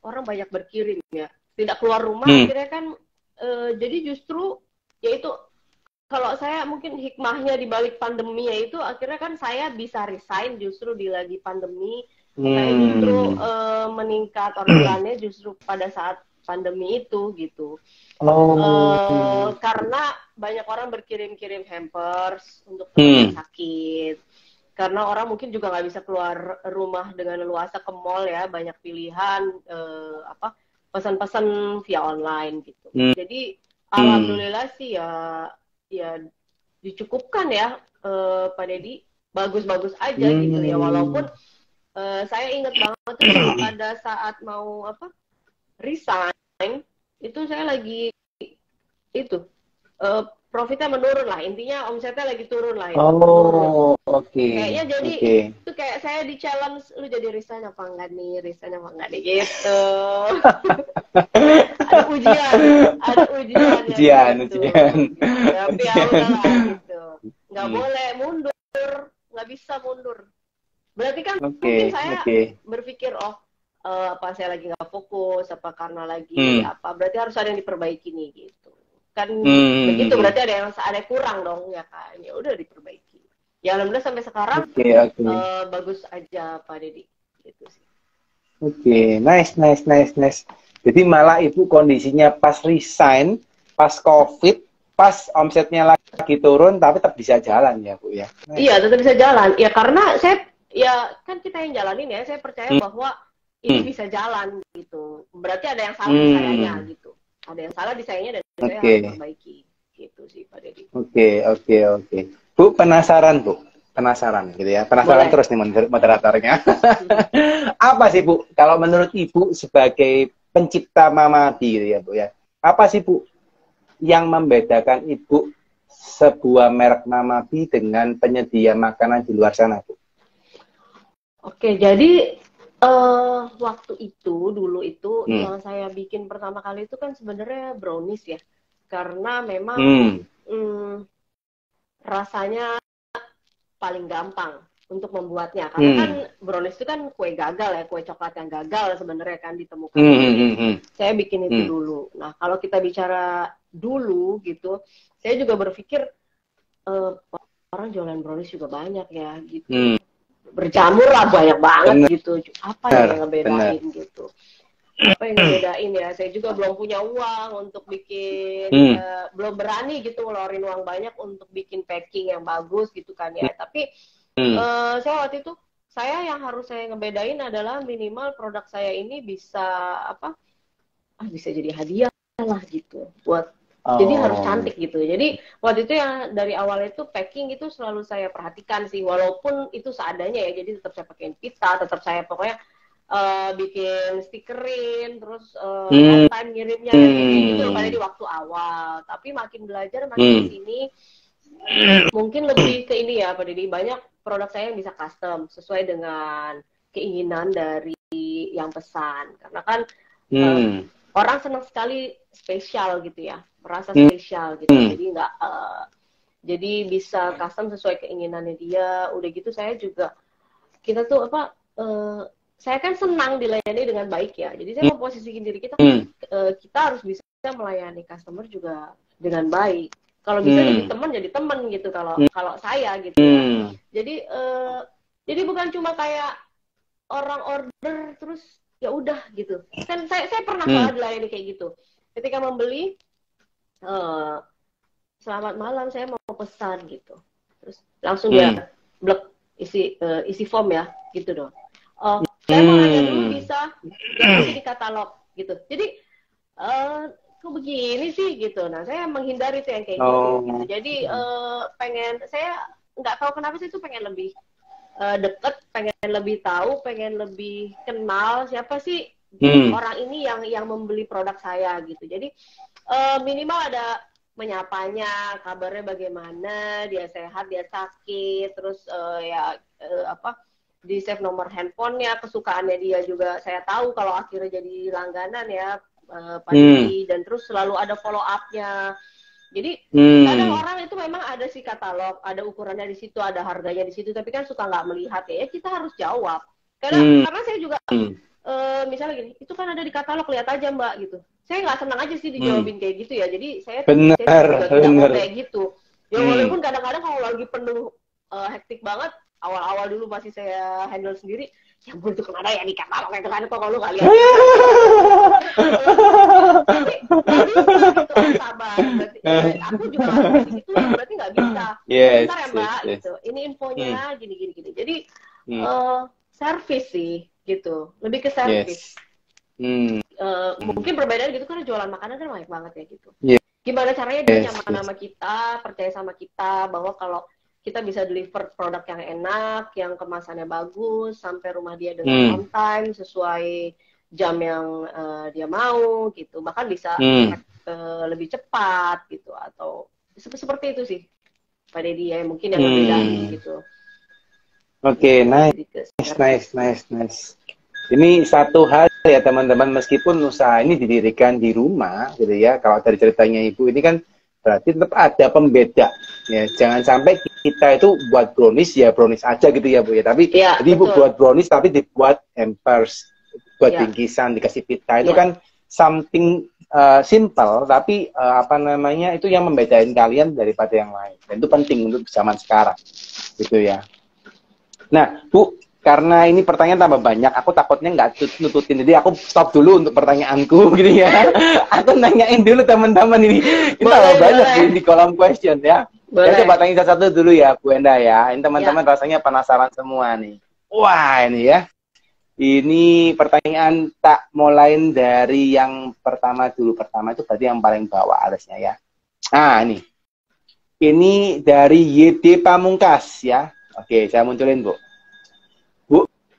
orang banyak berkirim ya, tidak keluar rumah akhirnya kan jadi justru yaitu kalau saya mungkin hikmahnya di balik pandemi itu akhirnya kan saya bisa resign justru di lagi pandemi. Saya justru meningkat orderannya justru pada saat pandemi itu gitu. Karena banyak orang berkirim-kirim hampers untuk teman sakit. Karena orang mungkin juga nggak bisa keluar rumah dengan leluasa ke mall ya, banyak pilihan pesan-pesan via online gitu. Jadi alhamdulillah sih ya dicukupkan ya Pak Deddy, bagus-bagus aja gitu ya, walaupun saya ingat banget tuh pada saat mau resign itu saya lagi itu profitnya menurun lah, intinya omsetnya lagi turun lah itu. Kayaknya jadi itu kayak saya di challenge, lu jadi resign apa enggak nih gitu. ada ujian gitu. Tapi ya udahlah gitu, nggak boleh mundur, nggak bisa mundur. Berarti kan mungkin saya berpikir apa saya lagi nggak fokus, apa karena lagi apa, berarti harus ada yang diperbaiki nih gitu kan. Begitu berarti ada yang kurang dong ya kan, ya udah diperbaiki. Ya alhamdulillah sampai sekarang bagus aja Pak Deddy gitu sih. Nice. Jadi malah Ibu kondisinya pas resign, pas COVID, pas omsetnya lagi turun tapi tetap bisa jalan ya Bu ya. Iya, tetap bisa jalan ya, karena saya ya kan kita yang jalanin ya, saya percaya bahwa ini bisa jalan gitu. Berarti ada yang salah di sayanya gitu. Ada yang salah di sayanya dan saya harus perbaiki gitu sih Pak Deddy. Oke. Bu penasaran gitu ya. Penasaran boleh. Terus nih moderatornya. Apa sih Bu kalau menurut Ibu sebagai pencipta Mamadi gitu ya Bu ya. Apa sih Bu yang membedakan Ibu sebuah merek Mamadi dengan penyedia makanan di luar sana Bu? Oke, jadi waktu itu dulu itu yang saya bikin pertama kali itu kan sebenarnya brownies ya, karena memang rasanya paling gampang untuk membuatnya, karena kan brownies itu kan kue gagal ya, kue coklat yang gagal sebenarnya kan ditemukan. Saya bikin itu dulu. Nah kalau kita bicara dulu gitu, saya juga berpikir orang jualan brownies juga banyak ya gitu. Berjamur lah banyak banget gitu, apa yang ngebedain gitu, apa yang ngebedain ya. Saya juga belum punya uang untuk bikin, belum berani gitu ngeluarin uang banyak untuk bikin packing yang bagus gitu kan ya. Tapi saya waktu itu, yang harus saya ngebedain adalah minimal produk saya ini bisa bisa jadi hadiah lah gitu buat. Jadi harus cantik gitu. Jadi waktu itu yang dari awal itu packing itu selalu saya perhatikan sih, walaupun itu seadanya ya. Jadi tetap saya pakein pita, tetap saya pokoknya bikin stikerin, terus on time ngirimnya gitu pada di waktu awal. Tapi makin belajar makin kesini, mungkin lebih ke ini ya Pak Deddy, banyak produk saya yang bisa custom sesuai dengan keinginan dari yang pesan. Karena kan orang senang sekali spesial gitu ya, merasa spesial gitu. Jadi jadi bisa custom sesuai keinginannya dia. Udah gitu saya juga kita tuh apa, saya kan senang dilayani dengan baik ya. Jadi saya memposisikan diri kita, kita harus bisa melayani customer juga dengan baik. Kalau bisa jadi teman gitu. Kalau saya gitu ya. Jadi bukan cuma kayak orang order terus ya udah gitu. Kan saya pernah malah dilayani kayak gitu. Ketika membeli, selamat malam, saya mau pesan gitu. Terus langsung dia blok isi form ya gitu dong. Saya mau nanya dulu bisa di katalog gitu. Jadi kok begini sih gitu. Nah saya menghindari tuh yang kayak gitu. Jadi saya nggak tahu kenapa sih tuh pengen lebih deket, pengen lebih tahu, pengen lebih kenal siapa sih orang ini yang membeli produk saya gitu. Jadi minimal ada menyapanya, kabarnya bagaimana, dia sehat, dia sakit, terus di save nomor handphonenya, kesukaannya dia juga saya tahu kalau akhirnya jadi langganan ya Pak Yudi, dan terus selalu ada follow up-nya. Jadi kadang orang itu memang ada sih katalog, ada ukurannya di situ, ada harganya di situ, tapi kan suka nggak melihat ya, kita harus jawab. Karena saya juga misalnya gini, itu kan ada di katalog, lihat aja Mbak gitu. Saya nggak senang aja sih dijawabin kayak gitu ya, jadi saya juga tidak mau kayak gitu. Ya walaupun kadang-kadang kalau lagi penuh hektik banget, awal-awal dulu masih saya handle sendiri, ya ampun tuh kemana ya di katalog itu kan, kok kalau nggak lihat. Tapi gitu, sabar. Berarti, aku juga harus gitu, berarti nggak bisa. Bentar ya Mbak, gitu. Ini infonya gini. Jadi service sih, gitu. Lebih ke service. Mungkin perbedaan gitu karena jualan makanan kan banyak banget ya gitu. Gimana caranya dia nyaman sama kita, percaya sama kita bahwa kalau kita bisa deliver produk yang enak, yang kemasannya bagus, sampai rumah dia dengan on time, sesuai jam yang dia mau gitu. Bahkan bisa lebih cepat gitu, atau seperti itu sih Pak Deddy ya, mungkin yang membedakan gitu. Oke, nice. Ini satu hal ya teman-teman, meskipun usaha ini didirikan di rumah gitu ya, kalau dari ceritanya Ibu ini kan berarti tetap ada pembeda ya. Jangan sampai kita itu buat brownies ya brownies aja gitu ya Bu ya, tapi jadi Ibu buat brownies tapi dibuat hampers, buat bingkisan, dikasih pita, itu kan something simple, tapi apa namanya, itu yang membedain kalian daripada yang lain, dan itu penting untuk zaman sekarang gitu ya. Nah Bu, karena ini pertanyaan tambah banyak, aku takutnya nggak nututin, jadi aku stop dulu untuk pertanyaanku gitu ya. Aku nanyain dulu teman-teman ini tambah banyak di kolom question ya. Saya coba tanya satu dulu ya Bu Enda ya. Ini teman-teman rasanya penasaran semua nih. Wah ini ya. Ini pertanyaan tak mulai dari yang pertama dulu. Pertama itu berarti yang paling bawah alasnya ya. Nah ini dari YD Pamungkas ya. Oke, saya munculin Bu.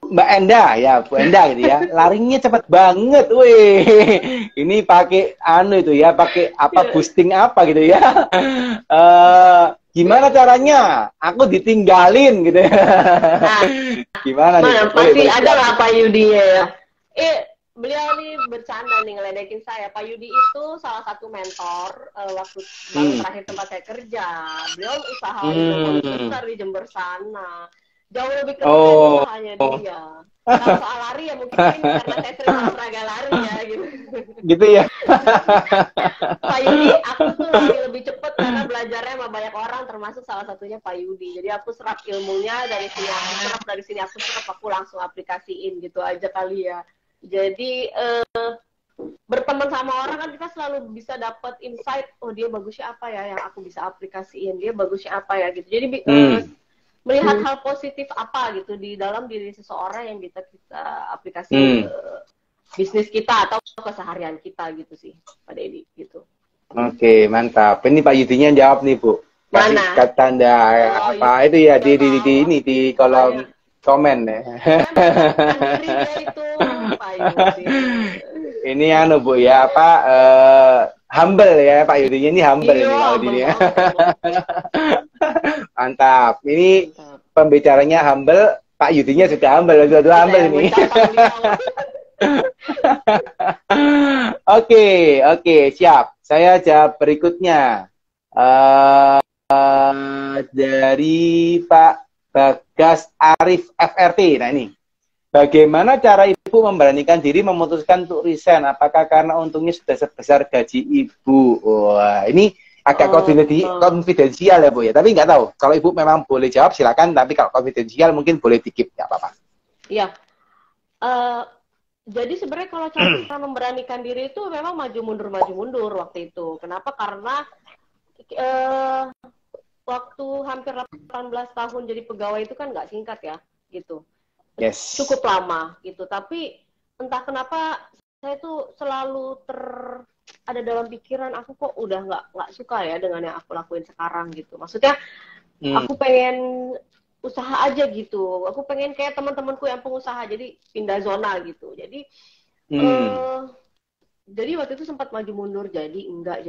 Mbak Enda ya, Bu Enda gitu ya. Larinya cepet banget, weh. Ini pakai itu ya, pakai apa, boosting apa gitu ya. Gimana caranya? Aku ditinggalin gitu ya. Gimana nih? Pasti ada lah Pak Yudi ya. Beliau nih bercanda nih ngeledekin saya. Pak Yudi itu salah satu mentor waktu terakhir tempat saya kerja. Beliau usaha besar di Jember sana. Jauh lebih keren usahanya dia. Kalau soal lari ya mungkin karena saya sering olahraga lari ya gitu. Gitu ya. Pak Yudi, aku tuh lari lebih cepat karena belajarnya sama banyak orang, termasuk salah satunya Pak Yudi. Jadi aku serap ilmunya dari sini, aku serap, aku langsung aplikasiin gitu aja kali ya. Jadi berteman sama orang kan kita selalu bisa dapat insight, oh dia bagusnya apa ya yang aku bisa aplikasiin, dia bagusnya apa ya gitu. Jadi melihat hal positif apa gitu di dalam diri seseorang yang bisa kita aplikasi ke bisnis kita atau keseharian kita gitu sih Pak Deddy gitu. Oke, mantap. Ini Pak Yudinya jawab nih Bu. Kasih tanda apa itu ya di kolom komen ya. Itu, Pak Yudi. Ini Bu ya apa humble ya Pak Yudinya, ini humble ini Pak Yudinya. Mantap. Ini pembicaranya humble, Pak Yudinya sudah humble, dua-dua humble ini. Oke, siap. Saya jawab berikutnya dari Pak Bagas Arif FRT. Nah ini, bagaimana cara ibu memberanikan diri memutuskan untuk resign? Apakah karena untungnya sudah sebesar gaji ibu? Wah, ini agak konfidensial ya Bu ya. Tapi nggak tahu. Kalau ibu memang boleh jawab silakan. Tapi kalau konfidensial mungkin boleh dikip, nggak apa-apa. Iya. Jadi sebenarnya kalau cara memberanikan diri itu memang maju mundur waktu itu. Kenapa? Karena waktu hampir 18 tahun jadi pegawai itu kan nggak singkat ya, gitu. Yes. Cukup lama gitu. Tapi entah kenapa saya tuh selalu ada dalam pikiran aku kok udah nggak suka ya dengan yang aku lakuin sekarang gitu. Maksudnya aku pengen usaha aja gitu. Aku pengen kayak teman-temanku yang pengusaha, jadi pindah zona gitu. Jadi jadi waktu itu sempat maju mundur, jadi enggak.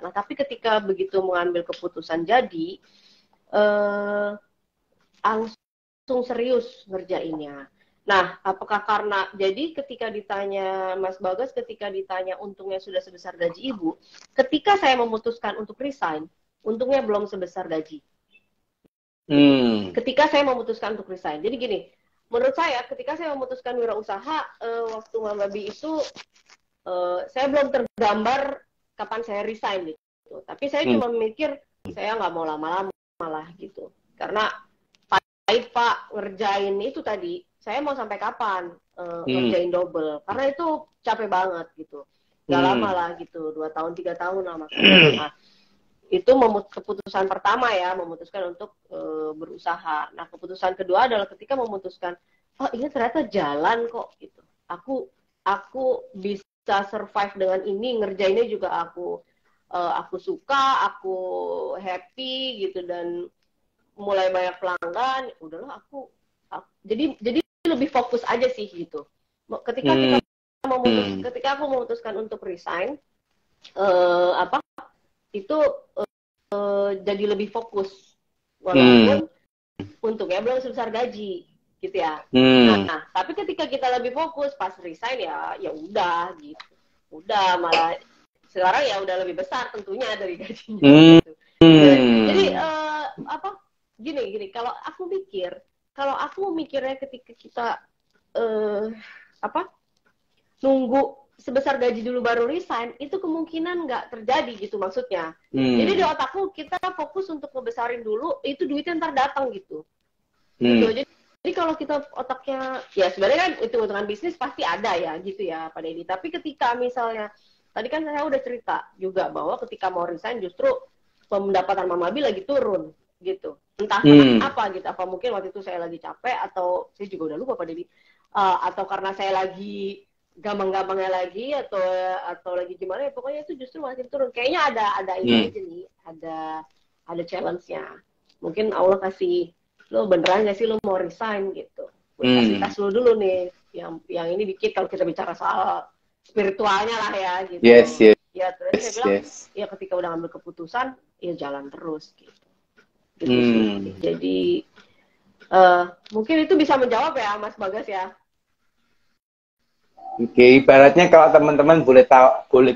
Nah, tapi ketika begitu mengambil keputusan jadi, langsung serius ngerjainnya. Nah, apakah karena, jadi ketika ditanya, Mas Bagas, ketika ditanya untungnya sudah sebesar gaji ibu, ketika saya memutuskan untuk resign, untungnya belum sebesar gaji. Ketika saya memutuskan untuk resign. Jadi gini, menurut saya ketika saya memutuskan wirausaha, waktu Mama Bi itu, saya belum tergambar kapan saya resign gitu. Tapi saya cuma mikir, saya nggak mau lama-lama lah gitu. Karena pahit Pak, ngerjain itu tadi, saya mau sampai kapan ngerjain double. Karena itu capek banget gitu. Gak lama lah gitu, 2 tahun, 3 tahun lah maksudnya. Nah, itu keputusan pertama ya, memutuskan untuk berusaha. Nah, keputusan kedua adalah ketika memutuskan, oh ini ternyata jalan kok gitu. Aku bisa survive dengan ini, ngerjainnya juga aku suka, aku happy gitu, dan mulai banyak pelanggan. Udahlah aku jadi lebih fokus aja sih gitu. Ketika ketika aku memutuskan untuk resign, itu jadi lebih fokus, walaupun untungnya belum sebesar gaji gitu ya. Nah, tapi ketika kita lebih fokus pas resign ya udah gitu, udah malah sekarang ya udah lebih besar tentunya dari gajinya gitu. Jadi gini, kalau aku mikirnya ketika kita nunggu sebesar gaji dulu baru resign, itu kemungkinan nggak terjadi gitu maksudnya. Jadi di otakku kita fokus untuk ngebesarin dulu, itu duitnya ntar datang gitu. Gitu. Jadi kalau kita otaknya, ya sebenarnya kan hitung-hitungan bisnis pasti ada ya gitu ya Pak Deddy. Tapi ketika misalnya, tadi kan saya udah cerita juga bahwa ketika mau resign justru pendapatan Mama Bi lagi turun gitu. Entah kenapa gitu, apa mungkin waktu itu saya lagi capek, atau saya juga udah lupa Pak Deddy. Atau karena saya lagi gampang-gampangnya lagi, atau lagi gimana ya, pokoknya itu justru makin turun. Kayaknya ada ini aja nih, ada challenge-nya. Mungkin Allah kasih, lo beneran gak sih lo mau resign gitu. Kasih tes lo dulu nih, yang ini dikit kalau kita bicara soal spiritualnya lah ya gitu. Yes. Ya terus saya bilang, ya ketika udah ngambil keputusan, ya jalan terus gitu. Sih. Jadi mungkin itu bisa menjawab ya Mas Bagas ya. Oke, ibaratnya kalau teman-teman boleh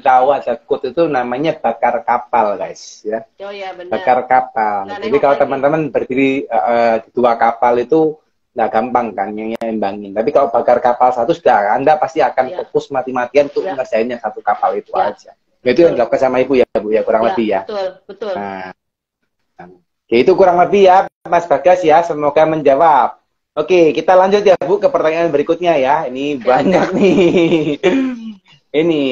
tahu ada quote itu namanya bakar kapal, guys, ya. Oh iya, benar. Bakar kapal. Nah, jadi kalau teman-teman berdiri di 2 kapal itu nggak gampang kan nyimbangin. Tapi kalau bakar kapal satu sudah, Anda pasti akan fokus mati-matian untuk ngerjainnya 1 kapal itu aja. Itu yang dilakukan sama Ibu ya, Bu ya, kurang lebih ya. Betul. Nah, oke, itu kurang lebih ya, Mas Bagas ya. Semoga menjawab. Oke, kita lanjut ya Bu ke pertanyaan berikutnya ya. Ini banyak nih. Ini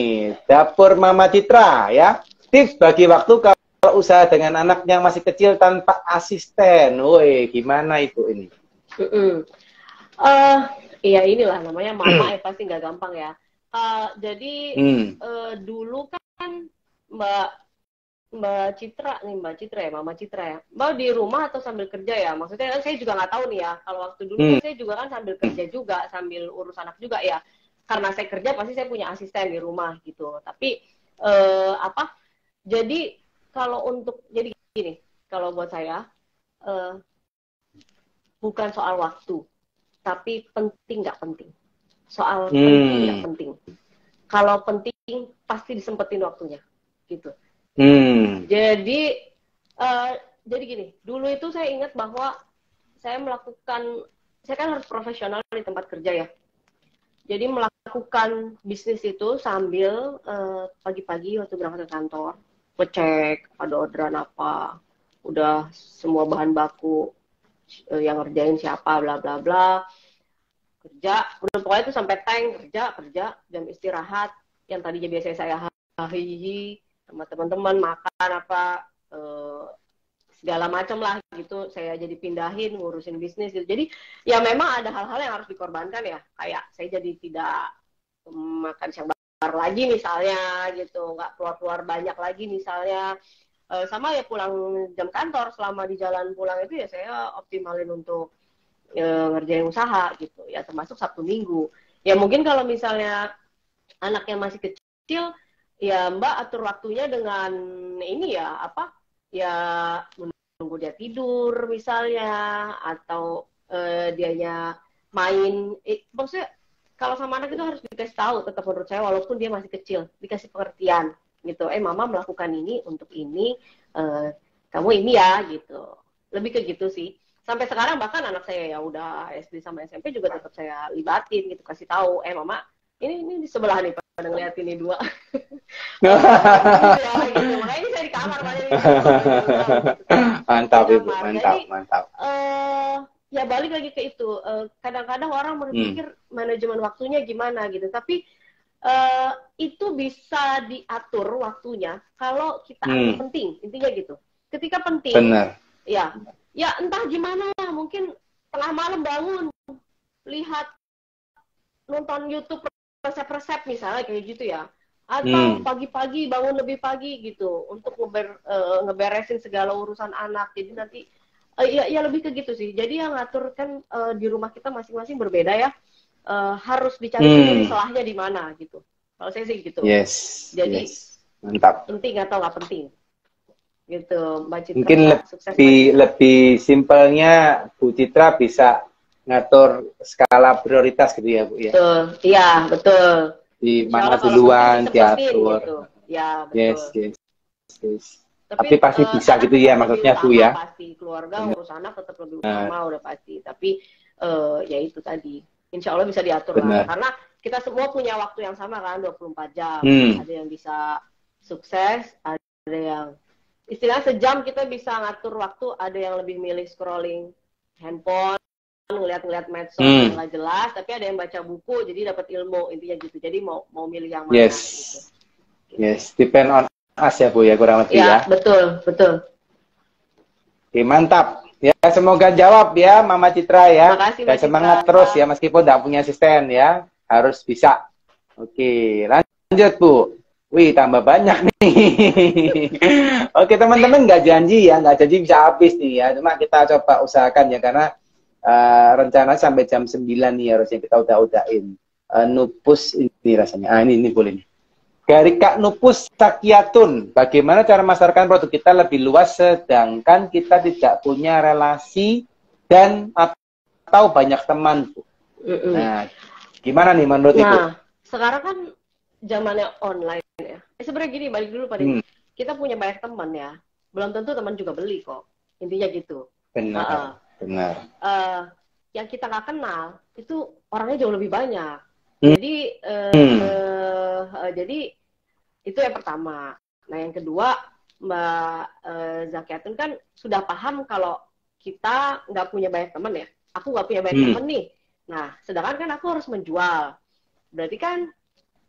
dapur Mama Citra ya. Tips bagi waktu kalau usaha dengan anak yang masih kecil tanpa asisten. Woi, gimana Ibu ini? Iya inilah namanya mama ya, pasti nggak gampang ya. Jadi dulu kan Mbak Citra ya, Mama Citra ya. Mbak di rumah atau sambil kerja ya? Maksudnya kan saya juga nggak tahu nih ya. Kalau waktu dulu kan saya juga kan sambil kerja juga, sambil urus anak juga ya. Karena saya kerja pasti saya punya asisten di rumah gitu. Tapi jadi kalau jadi gini, kalau buat saya bukan soal waktu, tapi penting nggak penting. Soal penting nggak penting. Kalau penting pasti disempetin waktunya, gitu. Jadi gini, dulu itu saya ingat bahwa saya kan harus profesional di tempat kerja ya. Jadi melakukan bisnis itu sambil pagi-pagi waktu berangkat ke kantor, ngecek ada orderan apa, udah semua bahan baku yang ngerjain siapa, bla bla bla, kerja, udah pokoknya itu sampai tank, kerja, jam istirahat, yang tadinya biasanya saya hihi sama teman-teman makan apa, segala macam lah gitu, saya jadi pindahin ngurusin bisnis gitu. Jadi ya memang ada hal-hal yang harus dikorbankan ya, kayak saya jadi tidak makan siang bareng lagi misalnya gitu, nggak keluar-keluar banyak lagi misalnya, sama ya pulang jam kantor, selama di jalan pulang itu ya saya optimalin untuk ngerjain usaha gitu ya, termasuk Sabtu Minggu. Ya mungkin kalau misalnya anaknya masih kecil ya Mbak atur waktunya dengan ini ya apa ya, menunggu dia tidur misalnya, atau dianya main, maksudnya kalau sama anak itu harus dikasih tahu, tetap menurut saya walaupun dia masih kecil, dikasih pengertian gitu, mama melakukan ini untuk ini, kamu ini ya gitu, lebih ke gitu sih. Sampai sekarang bahkan anak saya ya udah SD sama SMP juga tetap saya libatin gitu, kasih tahu, mama ini di sebelah nih pada ngeliatin ini dua. Ya, gitu. Makanya ini saya di kamar, Mantap Ibu, Jadi, mantap. Ya balik lagi ke itu. Kadang-kadang orang berpikir manajemen waktunya gimana gitu, tapi itu bisa diatur waktunya kalau kita anggap penting, intinya gitu. Ketika penting, benar. Ya entah gimana, mungkin tengah malam bangun, lihat nonton YouTube resep-resep misalnya kayak gitu ya, atau pagi-pagi bangun lebih pagi gitu untuk ngeberesin segala urusan anak. Jadi nanti ya lebih ke gitu sih. Jadi yang ngatur kan di rumah kita masing-masing berbeda ya, harus dicari sendiri salahnya di mana gitu. Kalau saya sih gitu. Jadi mantap. penting atau nggak penting gitu, Mbak Citra. Mungkin lebih simpelnya Bu Citra bisa ngatur skala prioritas gitu ya Bu ya. Betul, iya betul. Di mana duluan diatur. Gitu. Ya betul. Yes. Tapi pasti bisa gitu ya maksudnya Bu ya. Pasti keluarga urus anak tetap lebih utama, udah pasti. Tapi ya itu tadi, insya Allah bisa diatur lah. Karena kita semua punya waktu yang sama kan, 24 jam. Ada yang bisa sukses, ada yang istilah sejam kita bisa ngatur waktu, ada yang lebih milih scrolling handphone, ngeliat medsos yang nggak jelas, tapi ada yang baca buku jadi dapat ilmu, intinya gitu. Jadi mau milih yang mana gitu. Yes, depend on us ya Bu ya, kurang lebih ya. Betul. Oke, mantap. Ya, semoga jawab ya Mama Citra ya. Makasih, dan semangat Citra. Terus ya, meskipun tidak punya asisten ya, harus bisa. Oke, lanjut Bu. Wih, tambah banyak nih. Oke, teman-teman nggak janji bisa habis nih ya. Cuma kita coba usahakan ya, karena rencana sampai jam 9 nih harusnya kita udahin. Nupus ini rasanya. Ini boleh nih. Dari Kak Nupus Sakiatun, bagaimana cara memasarkan produk kita lebih luas sedangkan kita tidak punya relasi dan atau banyak teman, Bu? Nah, gimana nih menurut Ibu? Sekarang kan zamannya online ya. Sebenarnya gini, balik dulu pada kita punya banyak teman ya, belum tentu teman juga beli kok. Intinya gitu. Benar. Yang kita nggak kenal itu orangnya jauh lebih banyak. Jadi jadi itu yang pertama. Nah yang kedua, Mbak Zakiatun kan sudah paham kalau kita nggak punya banyak teman ya. Aku nggak punya banyak teman nih. Nah sedangkan kan aku harus menjual. Berarti kan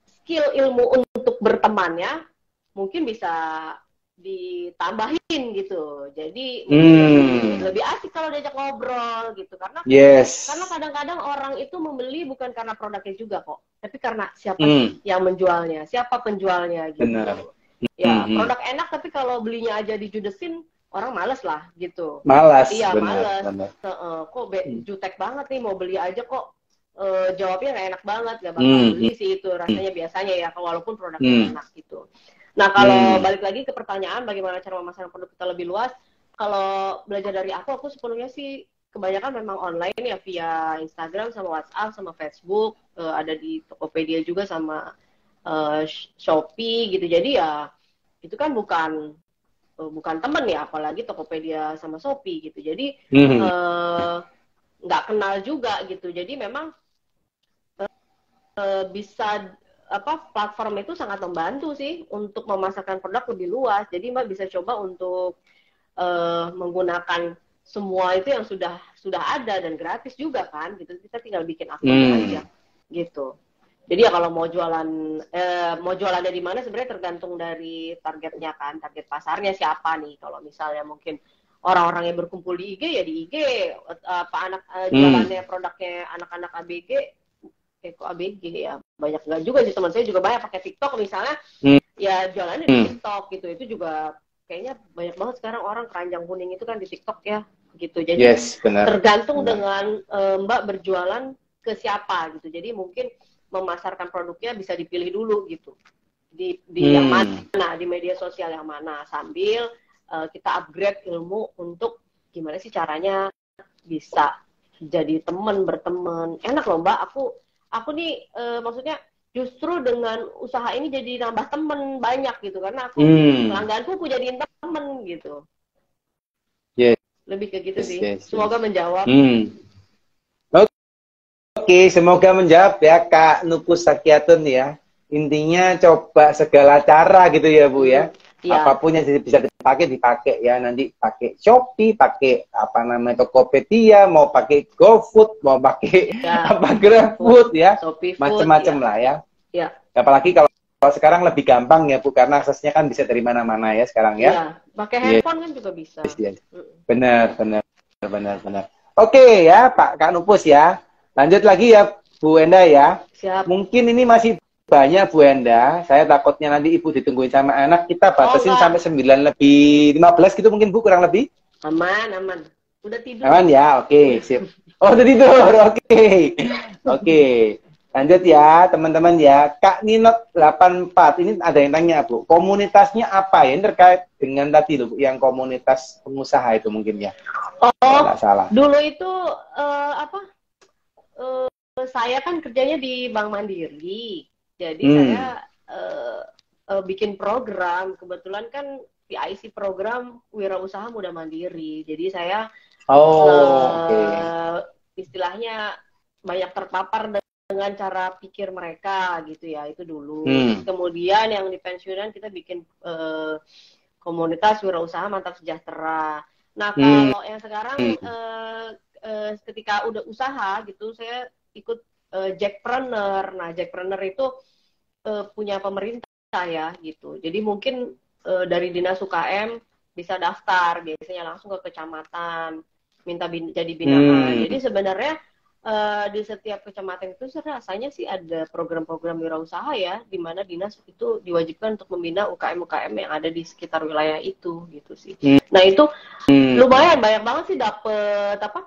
skill ilmu untuk bertemannya mungkin bisa ditambahin gitu. Jadi lebih asik kalau diajak ngobrol gitu, karena kadang-kadang orang itu membeli bukan karena produknya juga kok, tapi karena siapa yang menjualnya, siapa penjualnya gitu. Ya produk enak tapi kalau belinya aja dijudesin orang males lah gitu. Iya males. Kok jutek banget nih, mau beli aja kok jawabnya nggak enak banget, nggak bakal beli sih itu rasanya biasanya ya, walaupun produknya enak gitu. Nah kalau balik lagi ke pertanyaan bagaimana cara memasarkan produk kita lebih luas, kalau belajar dari aku sepenuhnya sih kebanyakan memang online ya, via Instagram sama WhatsApp sama Facebook, ada di Tokopedia juga sama Shopee gitu. Jadi ya itu kan bukan bukan temen ya, apalagi Tokopedia sama Shopee gitu. Jadi Hmm. nggak kenal juga gitu. Jadi memang bisa apa platform itu sangat membantu sih untuk memasarkan produk lebih luas. Jadi Mbak bisa coba untuk menggunakan semua itu yang sudah ada dan gratis juga kan gitu. Kita tinggal bikin akunnya aja gitu. Jadi ya kalau mau jualannya di mana sebenarnya tergantung dari targetnya kan, target pasarnya siapa nih. Kalau misalnya mungkin orang-orang yang berkumpul di IG ya di IG, apa anak jualannya produknya anak-anak ABG, kok ABG ya banyak nggak juga sih, teman saya juga banyak pakai TikTok misalnya, ya jualannya di TikTok gitu. Itu juga kayaknya banyak banget sekarang orang keranjang kuning itu kan di TikTok ya gitu. Jadi tergantung dengan Mbak berjualan ke siapa gitu. Jadi mungkin memasarkan produknya bisa dipilih dulu gitu di yang mana, di media sosial yang mana, sambil kita upgrade ilmu untuk gimana sih caranya bisa jadi berteman. Enak loh Mbak, aku nih maksudnya justru dengan usaha ini jadi nambah temen banyak gitu, karena aku pelangganku aku jadiin temen gitu. Lebih ke gitu sih. Semoga menjawab. Oke, semoga menjawab ya Kak Nupus Sakiatun ya. Intinya coba segala cara gitu ya Bu ya. Apapun yang bisa dipakai ya. Nanti pakai Shopee, pakai apa namanya Tokopedia, mau pakai GoFood, mau pakai GrabFood ya. Macam-macam lah ya. Apalagi kalau sekarang lebih gampang ya Bu, karena aksesnya kan bisa dari mana-mana ya sekarang ya. Iya, pakai handphone kan juga bisa. Benar. Oke ya Kak Nupus ya. Lanjut lagi ya Bu Enda ya. Siap. Mungkin ini masih banyak Bu Enda. Saya takutnya nanti Ibu ditungguin sama anak. Kita batasin sampai 9 lebih 15 gitu mungkin Bu, kurang lebih. Aman. Udah tidur. Aman ya, oke. Sip. Oh, udah tidur. Oke. Lanjut ya teman-teman ya. Kak Ninot 84. Ini ada yang tanya Bu. Komunitasnya apa ya? Ini terkait dengan tadi loh Bu, yang komunitas pengusaha itu mungkin ya. Oh, nggak salah. Dulu itu saya kan kerjanya di Bank Mandiri, jadi saya bikin program. Kebetulan kan PIC program Wirausaha Muda Mandiri, jadi saya istilahnya banyak terpapar dengan cara pikir mereka gitu ya, itu dulu. Kemudian yang di pensiunan kita bikin komunitas Wirausaha Mantap Sejahtera. Nah kalau yang sekarang ketika udah usaha gitu, saya ikut Jackpreneur. Nah, Jackpreneur itu punya pemerintah ya gitu. Jadi mungkin dari Dinas UKM bisa daftar, biasanya langsung ke kecamatan, minta jadi binaan. Jadi sebenarnya di setiap kecamatan itu rasanya sih ada program-program wirausaha ya, di mana dinas itu diwajibkan untuk membina UKM-UKM yang ada di sekitar wilayah itu gitu sih. Nah itu lumayan banyak banget sih dapet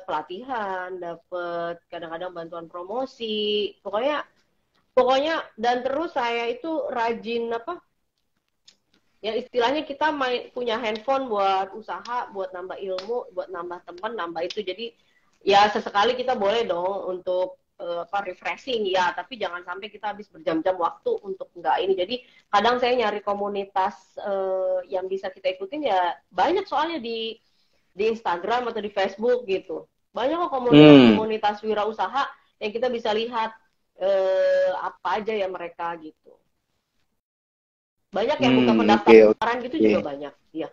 pelatihan, dapet kadang-kadang bantuan promosi, pokoknya dan terus saya itu rajin ya istilahnya kita punya handphone buat usaha, buat nambah ilmu, buat nambah teman, nambah itu. Jadi ya sesekali kita boleh dong untuk refreshing ya, tapi jangan sampai kita habis berjam-jam waktu untuk nggak ini. Jadi kadang saya nyari komunitas yang bisa kita ikutin ya, banyak soalnya di Instagram atau di Facebook gitu. Banyak kok komunitas wirausaha yang kita bisa lihat apa aja ya mereka gitu. Banyak yang buka pendaftaran gitu juga banyak. Iya.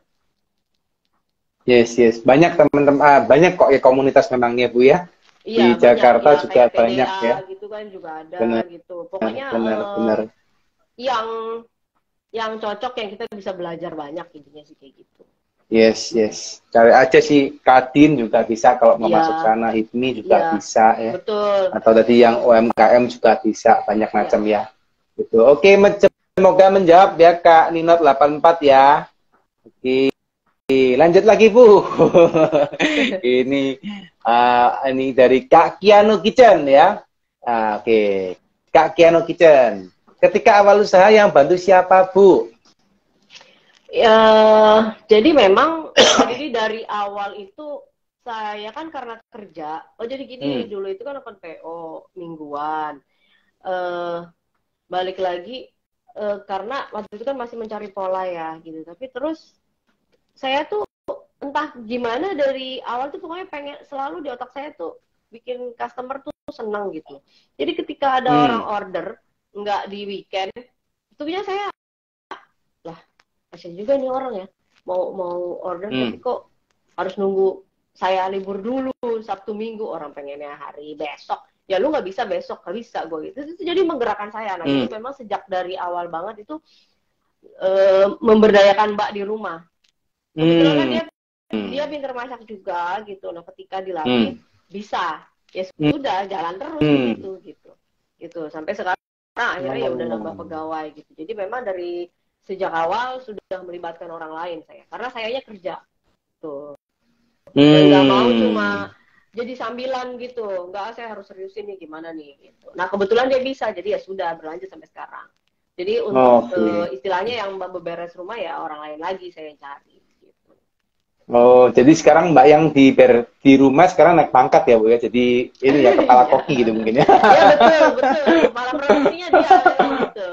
Yes. Banyak teman-teman, banyak kok ya komunitas memangnya Bu ya. Di Jakarta ya, juga banyak PDA, ya. Gitu kan juga ada gitu. Pokoknya benar. Yang cocok, yang kita bisa belajar banyak, intinya sih kayak gitu. Yes. Cari aja sih, Kadin juga bisa kalau mau masuk sana, HIPMI juga bisa ya. Betul. Atau tadi yang UMKM juga bisa, banyak macam ya. Gitu. Oke, semoga menjawab ya Kak Ninot 84 ya. Oke. Lanjut lagi Bu. ini dari Kak Kiano Kitchen ya. Oke. Kak Kiano Kitchen. Ketika awal usaha yang bantu siapa Bu? Jadi memang jadi dari awal itu saya kan karena kerja. Jadi gini, dulu itu kan open PO mingguan. Balik lagi karena waktu itu kan masih mencari pola ya gitu. Tapi terus saya tuh entah gimana dari awal tuh pokoknya pengen selalu di otak saya tuh bikin customer tuh senang gitu. Jadi ketika ada orang order nggak di weekend, itu biasanya saya lah kasian juga nih orang ya mau order tapi kok harus nunggu saya libur dulu Sabtu Minggu, orang pengennya hari besok. Ya lu nggak bisa besok, nggak bisa gue gitu. Itu jadi menggerakkan saya. Nah jadi memang sejak dari awal banget itu memberdayakan Mbak di rumah. Kebetulan kan dia pintar masak juga gitu. Nah ketika dilatih bisa, ya sudah jalan terus gitu sampai sekarang akhirnya ya udah nambah pegawai gitu. Jadi memang dari sejak awal sudah melibatkan orang lain saya, karena sayanya kerja tuh. Nggak mau cuma jadi sambilan gitu, nggak, saya harus seriusin nih gimana nih gitu. Nah kebetulan dia bisa, jadi ya sudah berlanjut sampai sekarang. Jadi untuk istilahnya yang beberes rumah ya orang lain lagi saya cari. Oh, jadi sekarang Mbak yang di rumah sekarang naik pangkat ya Bu ya. Jadi ini ya kepala koki gitu mungkin ya. Iya betul. Malah produksinya dia gitu.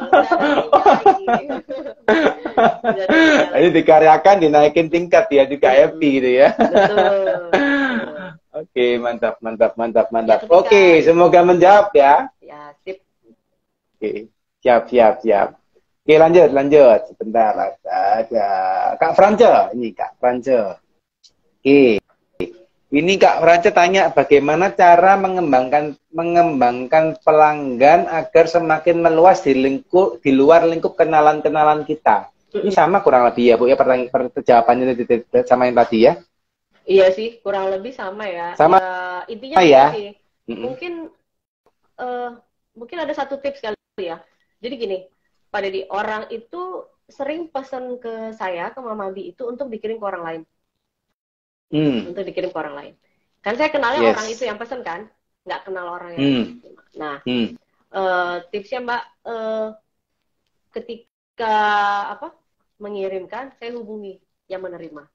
Ini dikaryakan, dinaikin tingkat ya juga happy gitu ya. Betul. Oke, mantap. Ya, Oke, semoga menjawab ya. Ya, sip. Oke, siap. Oke, lanjut. Sebentar, ada Kak France. Ini Kak France. Oke. Ini Kak France tanya bagaimana cara mengembangkan pelanggan agar semakin meluas di luar lingkup kenalan-kenalan kita. Ini sama kurang lebih ya, Bu ya, jawabannya sama yang tadi ya. Iya sih, kurang lebih sama ya. Sama ya, intinya ya. Sih. Mungkin ada satu tips kali ya. Jadi gini, Pak Deddy, orang itu sering pesan ke saya, ke Mama Bi itu untuk dikirim ke orang lain. Untuk dikirim ke orang lain. Kan saya kenalnya orang itu yang pesan kan, nggak kenal orang yang terima. Nah, tipsnya Mbak, ketika mengirimkan, saya hubungi yang menerima.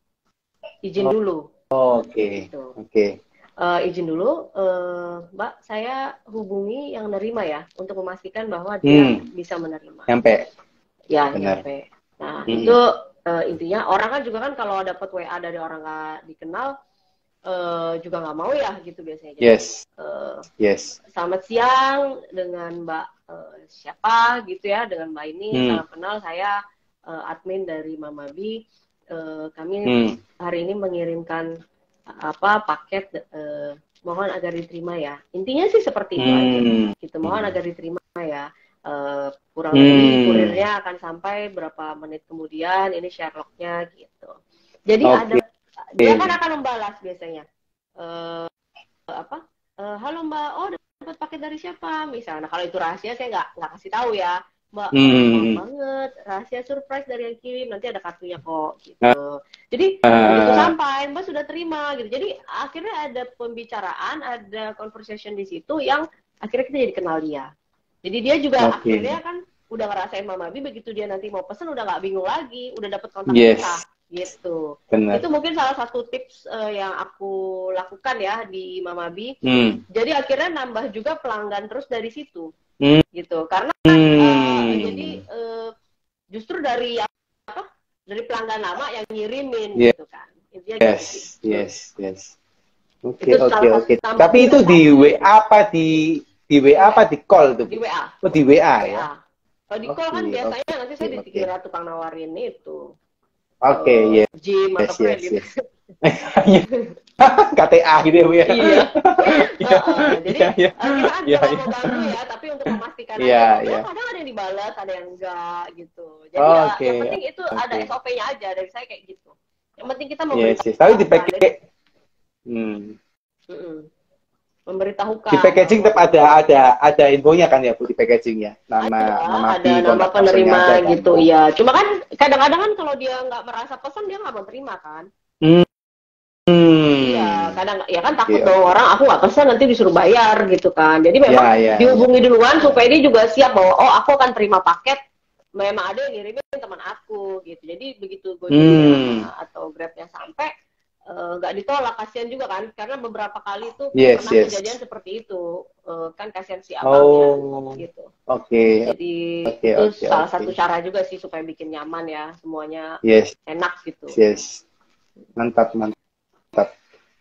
Izin dulu. Oke. Izin dulu, Mbak, saya hubungi yang nerima ya, untuk memastikan bahwa dia bisa menerima. Nyampe. Ya, nyampe. Nah, itu intinya orang kan juga kan kalau dapat WA dari orang nggak dikenal, juga nggak mau ya gitu biasanya. Yes. Selamat siang dengan Mbak siapa gitu ya, dengan Mbak ini, salam kenal, saya admin dari Mama Bi. Kami hari ini mengirimkan paket, mohon agar diterima ya. Intinya sih seperti itu aja. Gitu, mohon agar diterima ya. Kurang lebih kurirnya akan sampai berapa menit kemudian, ini Sherlocknya gitu. Jadi dia kan akan membalas biasanya. Halo Mbak, dapat paket dari siapa? Misalnya, kalau itu rahasia saya nggak kasih tahu ya. Mbak, maaf banget, rahasia surprise dari yang kirim, nanti ada kartunya kok gitu. Jadi begitu sampai Mbak sudah terima gitu. Jadi akhirnya ada pembicaraan, ada conversation di situ yang akhirnya kita jadi kenal dia. Jadi dia juga akhirnya kan udah ngerasain Mama Bi, begitu dia nanti mau pesen udah nggak bingung lagi, udah dapet kontak kita gitu. Benar. Itu mungkin salah satu tips yang aku lakukan ya di Mama Bi. Jadi akhirnya nambah juga pelanggan terus dari situ. Gitu. Karena jadi justru dari dari pelanggan lama yang ngirimin gitu kan. Yes. Oke. Tapi itu di WA apa di WA apa di call tuh? Di WA. Oh, di WA ya. Kalau di call kan biasanya nanti saya dikira tukang nawarin itu. Oke, gym atau kredit. KTA gitu ya Bu ya. Iya. Jadi kita mau bantu ya, tapi untuk memastikan aja. Kadang ada yang dibalas, ada yang enggak gitu. Jadi yang penting itu ada SOP-nya aja dari saya kayak gitu. Yang penting kita memberitahukan. Tapi dipakai. Memberitahukan. Di packaging tetap ada infonya kan ya Bu, di packagingnya. Nama penerima gitu ya. Cuma kan kadang-kadang kan kalau dia nggak merasa pesan dia nggak mau terima kan. Iya, kadang ya kan takut dong orang aku nggak pesan nanti disuruh bayar gitu kan. Jadi memang dihubungi duluan supaya dia juga siap bahwa aku akan terima paket. Memang ada yang ngirimin teman aku gitu. Jadi begitu Gojek atau Grabnya sampai nggak ditolak, kasihan juga kan, karena beberapa kali tuh pernah kejadian seperti itu, kan kasihan si abangnya Oh, gitu. oke, Jadi oke, itu oke, salah oke. satu cara juga sih supaya bikin nyaman ya, semuanya Yes, enak gitu. yes. Mantap, mantap.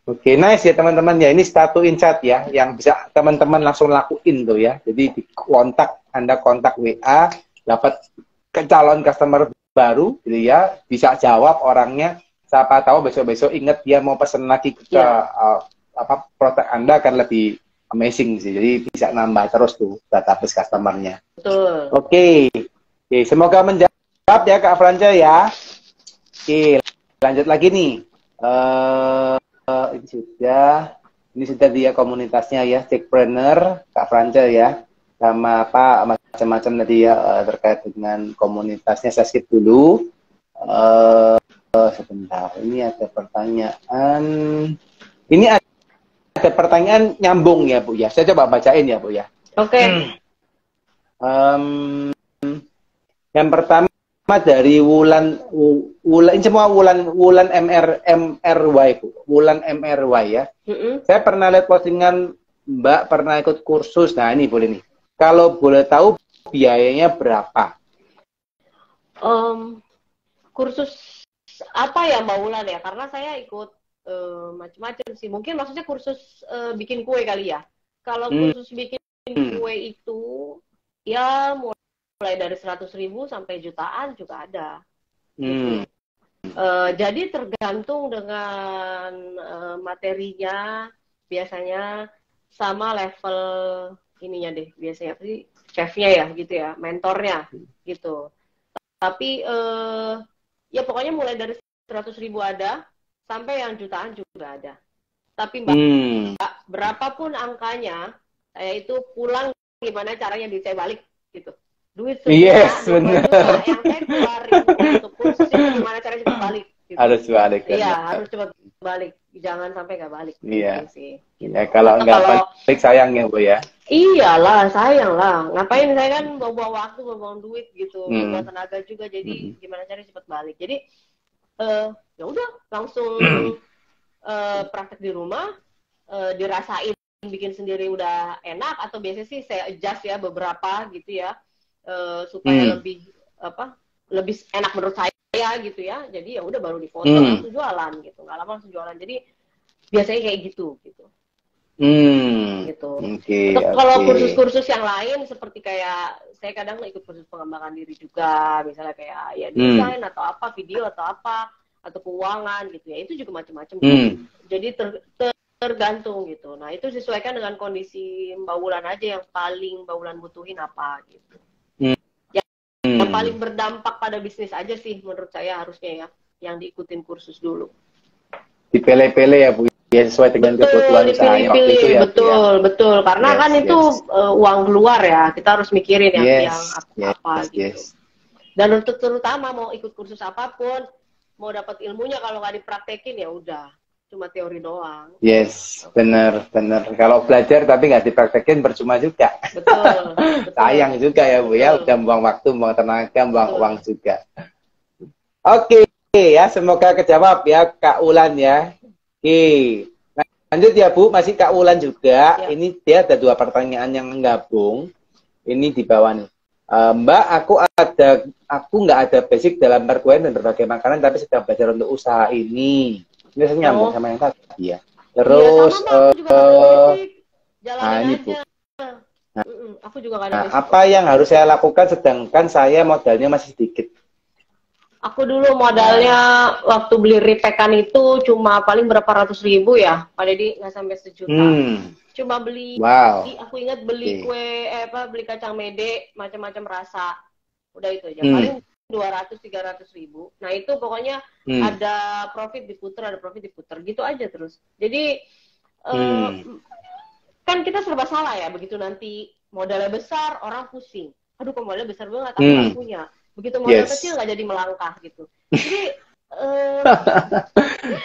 Oke, nice ya teman-teman ya. Ini satu insight ya yang bisa teman-teman langsung lakuin tuh ya. Jadi di kontak, Anda kontak WA, dapat ke calon customer baru gitu ya. Bisa jawab orangnya. Siapa tahu besok-besok ingat dia mau pesen lagi ke Iya, apa produk Anda akan lebih amazing sih. Jadi bisa nambah terus tuh database customernya. betul. Oke. Oke, semoga menjawab ya Kak Franca ya. Oke, lanjut lagi nih. Ini sudah dia komunitasnya ya, Checkpreneur, Kak Franca ya, sama apa macam-macam tadi ya terkait dengan komunitasnya. Saya skip dulu. Sebentar, ini ada pertanyaan. Ini ada pertanyaan nyambung ya Bu ya. Saya coba bacain ya Bu ya. Oke. Em, yang pertama dari Wulan ini semua Wulan MRY Bu. Wulan MRY ya. Saya pernah lihat postingan Mbak pernah ikut kursus. Nah, ini boleh nih. Kalau boleh tahu biayanya berapa? Kursus apa ya Mbak Wulan ya? Karena saya ikut macam-macam sih. Mungkin maksudnya kursus bikin kue kali ya. Kalau kursus bikin kue itu ya mulai dari 100.000 sampai jutaan juga ada. Gitu. Jadi tergantung dengan materinya biasanya sama level ininya deh biasanya sih chefnya ya gitu ya, mentornya gitu. Tapi ya pokoknya mulai dari 100.000 ada sampai yang jutaan juga ada. Tapi Mbak, berapapun angkanya, saya itu pulang gimana caranya duit saya balik gitu. Duit Yes, sejuta, 20 juta benar. yang saya keluarin untuk kursus itu gimana caranya cepat balik gitu. Harus balik. Iya, Benar. harus cepat balik. Jangan sampai nggak balik Iya. gitu sih. Gitu. Ya, kalau nggak balik sayang ya Bu ya. Iyalah, sayang lah. Ngapain saya kan buang-buang waktu, buang-buang duit gitu, buang tenaga juga. Jadi gimana caranya cepat balik. Jadi ya udah langsung praktek di rumah, dirasain bikin sendiri udah enak atau biasanya sih saya adjust ya beberapa gitu ya supaya lebih enak menurut saya gitu ya. Jadi ya udah baru difoto langsung jualan gitu, nggak lama langsung jualan. Jadi biasanya kayak gitu. Gitu. Kalau kursus-kursus yang lain seperti kayak saya kadang ikut kursus pengembangan diri juga, misalnya kayak ya desain atau apa, video atau apa, atau keuangan gitu ya, itu juga macam-macam. Jadi tergantung gitu. Nah itu sesuaikan dengan kondisi Mbak Wulan aja yang paling Mbak Wulan butuhin apa gitu. Yang paling berdampak pada bisnis aja sih menurut saya harusnya ya, yang diikutin kursus dulu. Dipele-pele ya Bu. Ya, sesuai dengan kebutuhan usahanya waktu itu ya. Betul. Karena kan itu uang keluar ya, kita harus mikirin yang apa gitu. Dan untuk terutama mau ikut kursus apapun, mau dapat ilmunya kalau nggak dipraktekin ya udah, cuma teori doang. Yes, benar. Kalau belajar tapi nggak dipraktekin percuma juga. Betul. Sayang juga ya Bu ya, udah buang waktu, buang tenaga, buang uang juga. Oke ya, semoga kejawab ya Kak Ulan ya. Oke, lanjut ya Bu, masih Kak Ulan juga. Ya. Ini dia ada 2 pertanyaan yang menggabung. Ini di bawah nih. Mbak, aku nggak ada basic dalam perkuliahan dan berbagai makanan, tapi sedang belajar untuk usaha ini. Ini saya nyambung sama yang tadi ya. Terus, ini Bu. Aku juga gak ada basic. Apa yang harus saya lakukan sedangkan saya modalnya masih sedikit? Aku dulu modalnya waktu beli ripekan itu cuma paling berapa ratus ribu ya, Pak Deddy, nggak sampai sejuta. Cuma beli, aku ingat beli kue, beli kacang mede, macam-macam rasa. Udah itu aja, paling 200-300 ribu. Nah itu pokoknya ada profit diputer, gitu aja terus. Jadi kan kita serba salah ya, begitu nanti modalnya besar, orang pusing. Aduh kok modalnya besar banget, aku nggak punya. Begitu modal kecil nggak jadi melangkah gitu. Jadi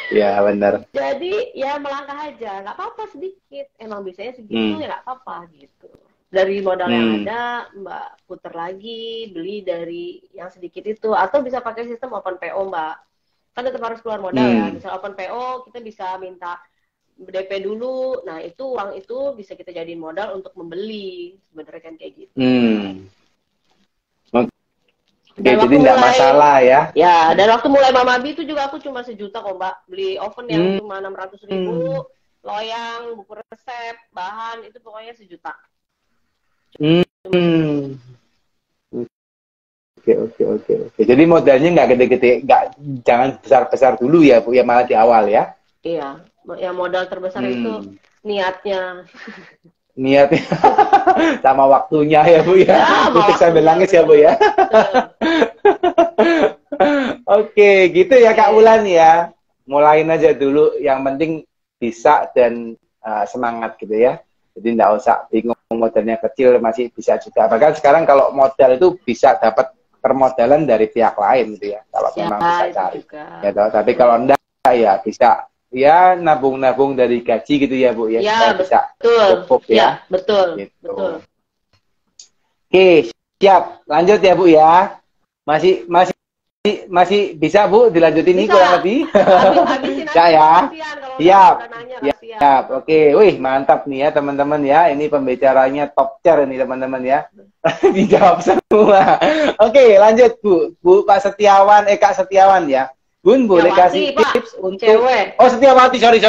ya benar. Jadi ya melangkah aja, nggak apa-apa sedikit. Emang biasanya segitu ya nggak apa-apa gitu. Dari modal yang ada, Mbak puter lagi, beli dari yang sedikit itu, atau bisa pakai sistem open PO Mbak. Kan tetap harus keluar modal ya. Misal open PO kita bisa minta DP dulu. Nah, itu uang itu bisa kita jadiin modal untuk membeli. Sebenarnya kan kayak gitu. Oke, jadi nggak masalah ya. Ya, dan waktu mulai Mamabi itu juga aku cuma 1 juta kok, Mbak. Beli oven yang cuma 600.000, loyang, buku resep, bahan, itu pokoknya 1 juta. Oke. Jadi modalnya nggak gede-gede, jangan besar-besar dulu ya Bu, ya malah di awal ya. Iya, yang modal terbesar itu niatnya. Niatnya sama waktunya ya Bu ya. Untuk sambil nangis ya Bu ya. Oke, gitu ya Kak Wulan ya. Mulain aja dulu, yang penting bisa dan semangat gitu ya. Jadi nggak usah bingung, modalnya kecil masih bisa juga. Bahkan sekarang kalau modal itu bisa dapat permodalan dari pihak lain gitu ya. Kalau memang bisa cari. Ya, tapi kalau enggak ya bisa ya nabung-nabung dari gaji gitu ya Bu ya. Ya, bisa cukup ya. Ya, betul. Gitu. Betul. Oke, siap. Lanjut ya Bu ya. Masih bisa Bu dilanjutin ini kurang lebih? Bisa ya? Siap. Siap. Oke, wih mantap nih ya teman-teman ya. Ini pembicaranya top tier nih teman-teman ya. Dijawab semua. Oke, lanjut Bu Pak Setiawan, Kak Setiawan ya. Bun boleh kasih tips untuk cewek. Oh Setiawati, sorry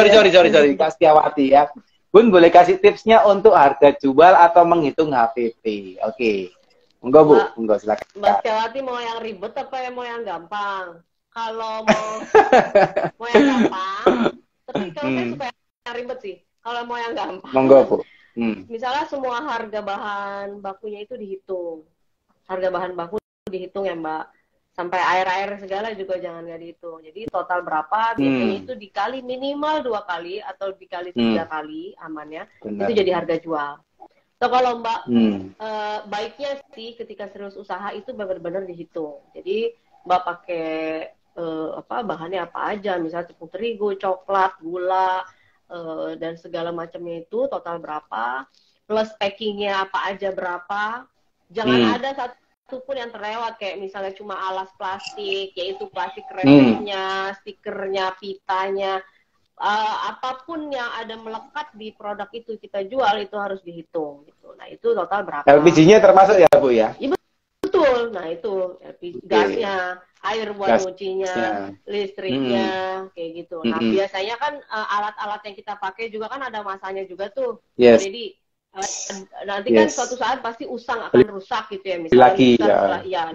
Kak Setiawati ya. Bun boleh kasih tipsnya untuk harga jual atau menghitung HPP. Oke. Enggak Bu, enggak silakan. Mbak Setiawati mau yang ribet apa mau yang gampang? Kalau mau yang gampang, tapi kalau saya suka yang ribet sih. Kalau mau yang gampang. Monggo Bu. Misalnya semua harga bahan bakunya itu dihitung. Harga bahan baku dihitung ya Mbak. Sampai air-air segala juga jangan nggak dihitung. Jadi total berapa, biasanya itu dikali minimal 2 kali atau dikali 3 kali amannya. Benar. Itu jadi harga jual. So, kalau Mbak baiknya sih ketika serius usaha itu benar-benar dihitung. Jadi Mbak pakai bahannya apa aja, misalnya tepung terigu, coklat, gula, dan segala macamnya itu total berapa, plus packingnya apa aja berapa. Jangan ada satu pun yang terlewat, kayak misalnya cuma alas plastik, yaitu plastik resepnya, stikernya, pitanya, apapun yang ada melekat di produk itu kita jual itu harus dihitung gitu. Nah itu total berapa? LPG-nya termasuk ya Bu ya? Iya betul. Nah itu LPG, gasnya, air buat nyucinya, listriknya, kayak gitu. Nah biasanya kan alat-alat yang kita pakai juga kan ada masanya juga tuh. Jadi nanti kan suatu saat pasti usang akan rusak gitu ya, misalnya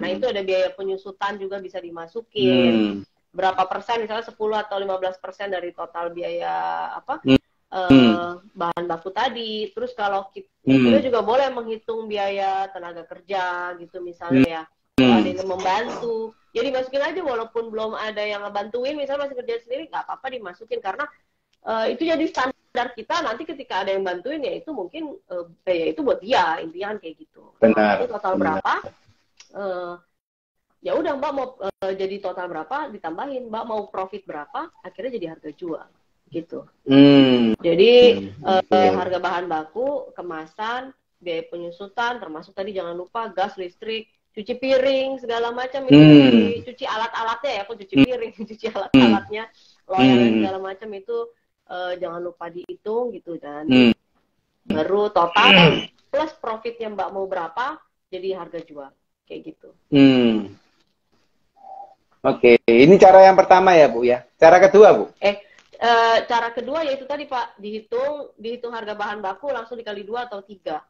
nah itu ada biaya penyusutan juga bisa dimasukin. Berapa persen, misalnya 10 atau 15% dari total biaya bahan baku tadi. Terus kalau kita juga boleh menghitung biaya tenaga kerja gitu misalnya ya. Kalau ada yang membantu, jadi masukin aja walaupun belum ada yang ngebantuin, misalnya masih kerja sendiri, nggak apa-apa dimasukin, karena itu jadi standar kita. Nanti ketika ada yang bantuin ya itu mungkin ya itu buat dia, intinya kan kayak gitu. Benar. Itu total berapa, ya udah Mbak mau jadi total berapa ditambahin, Mbak mau profit berapa, akhirnya jadi harga jual gitu. Jadi harga bahan baku, kemasan, biaya penyusutan, termasuk tadi jangan lupa gas, listrik, cuci piring, segala macam itu, cuci alat-alatnya ya, aku cuci piring, cuci alat-alatnya, loyang segala macam itu jangan lupa dihitung gitu, dan baru total plus profitnya Mbak mau berapa, jadi harga jual kayak gitu. Oke, ini cara yang pertama ya Bu ya. Cara kedua Bu? Cara kedua yaitu tadi Pak, dihitung harga bahan baku langsung dikali 2 atau 3.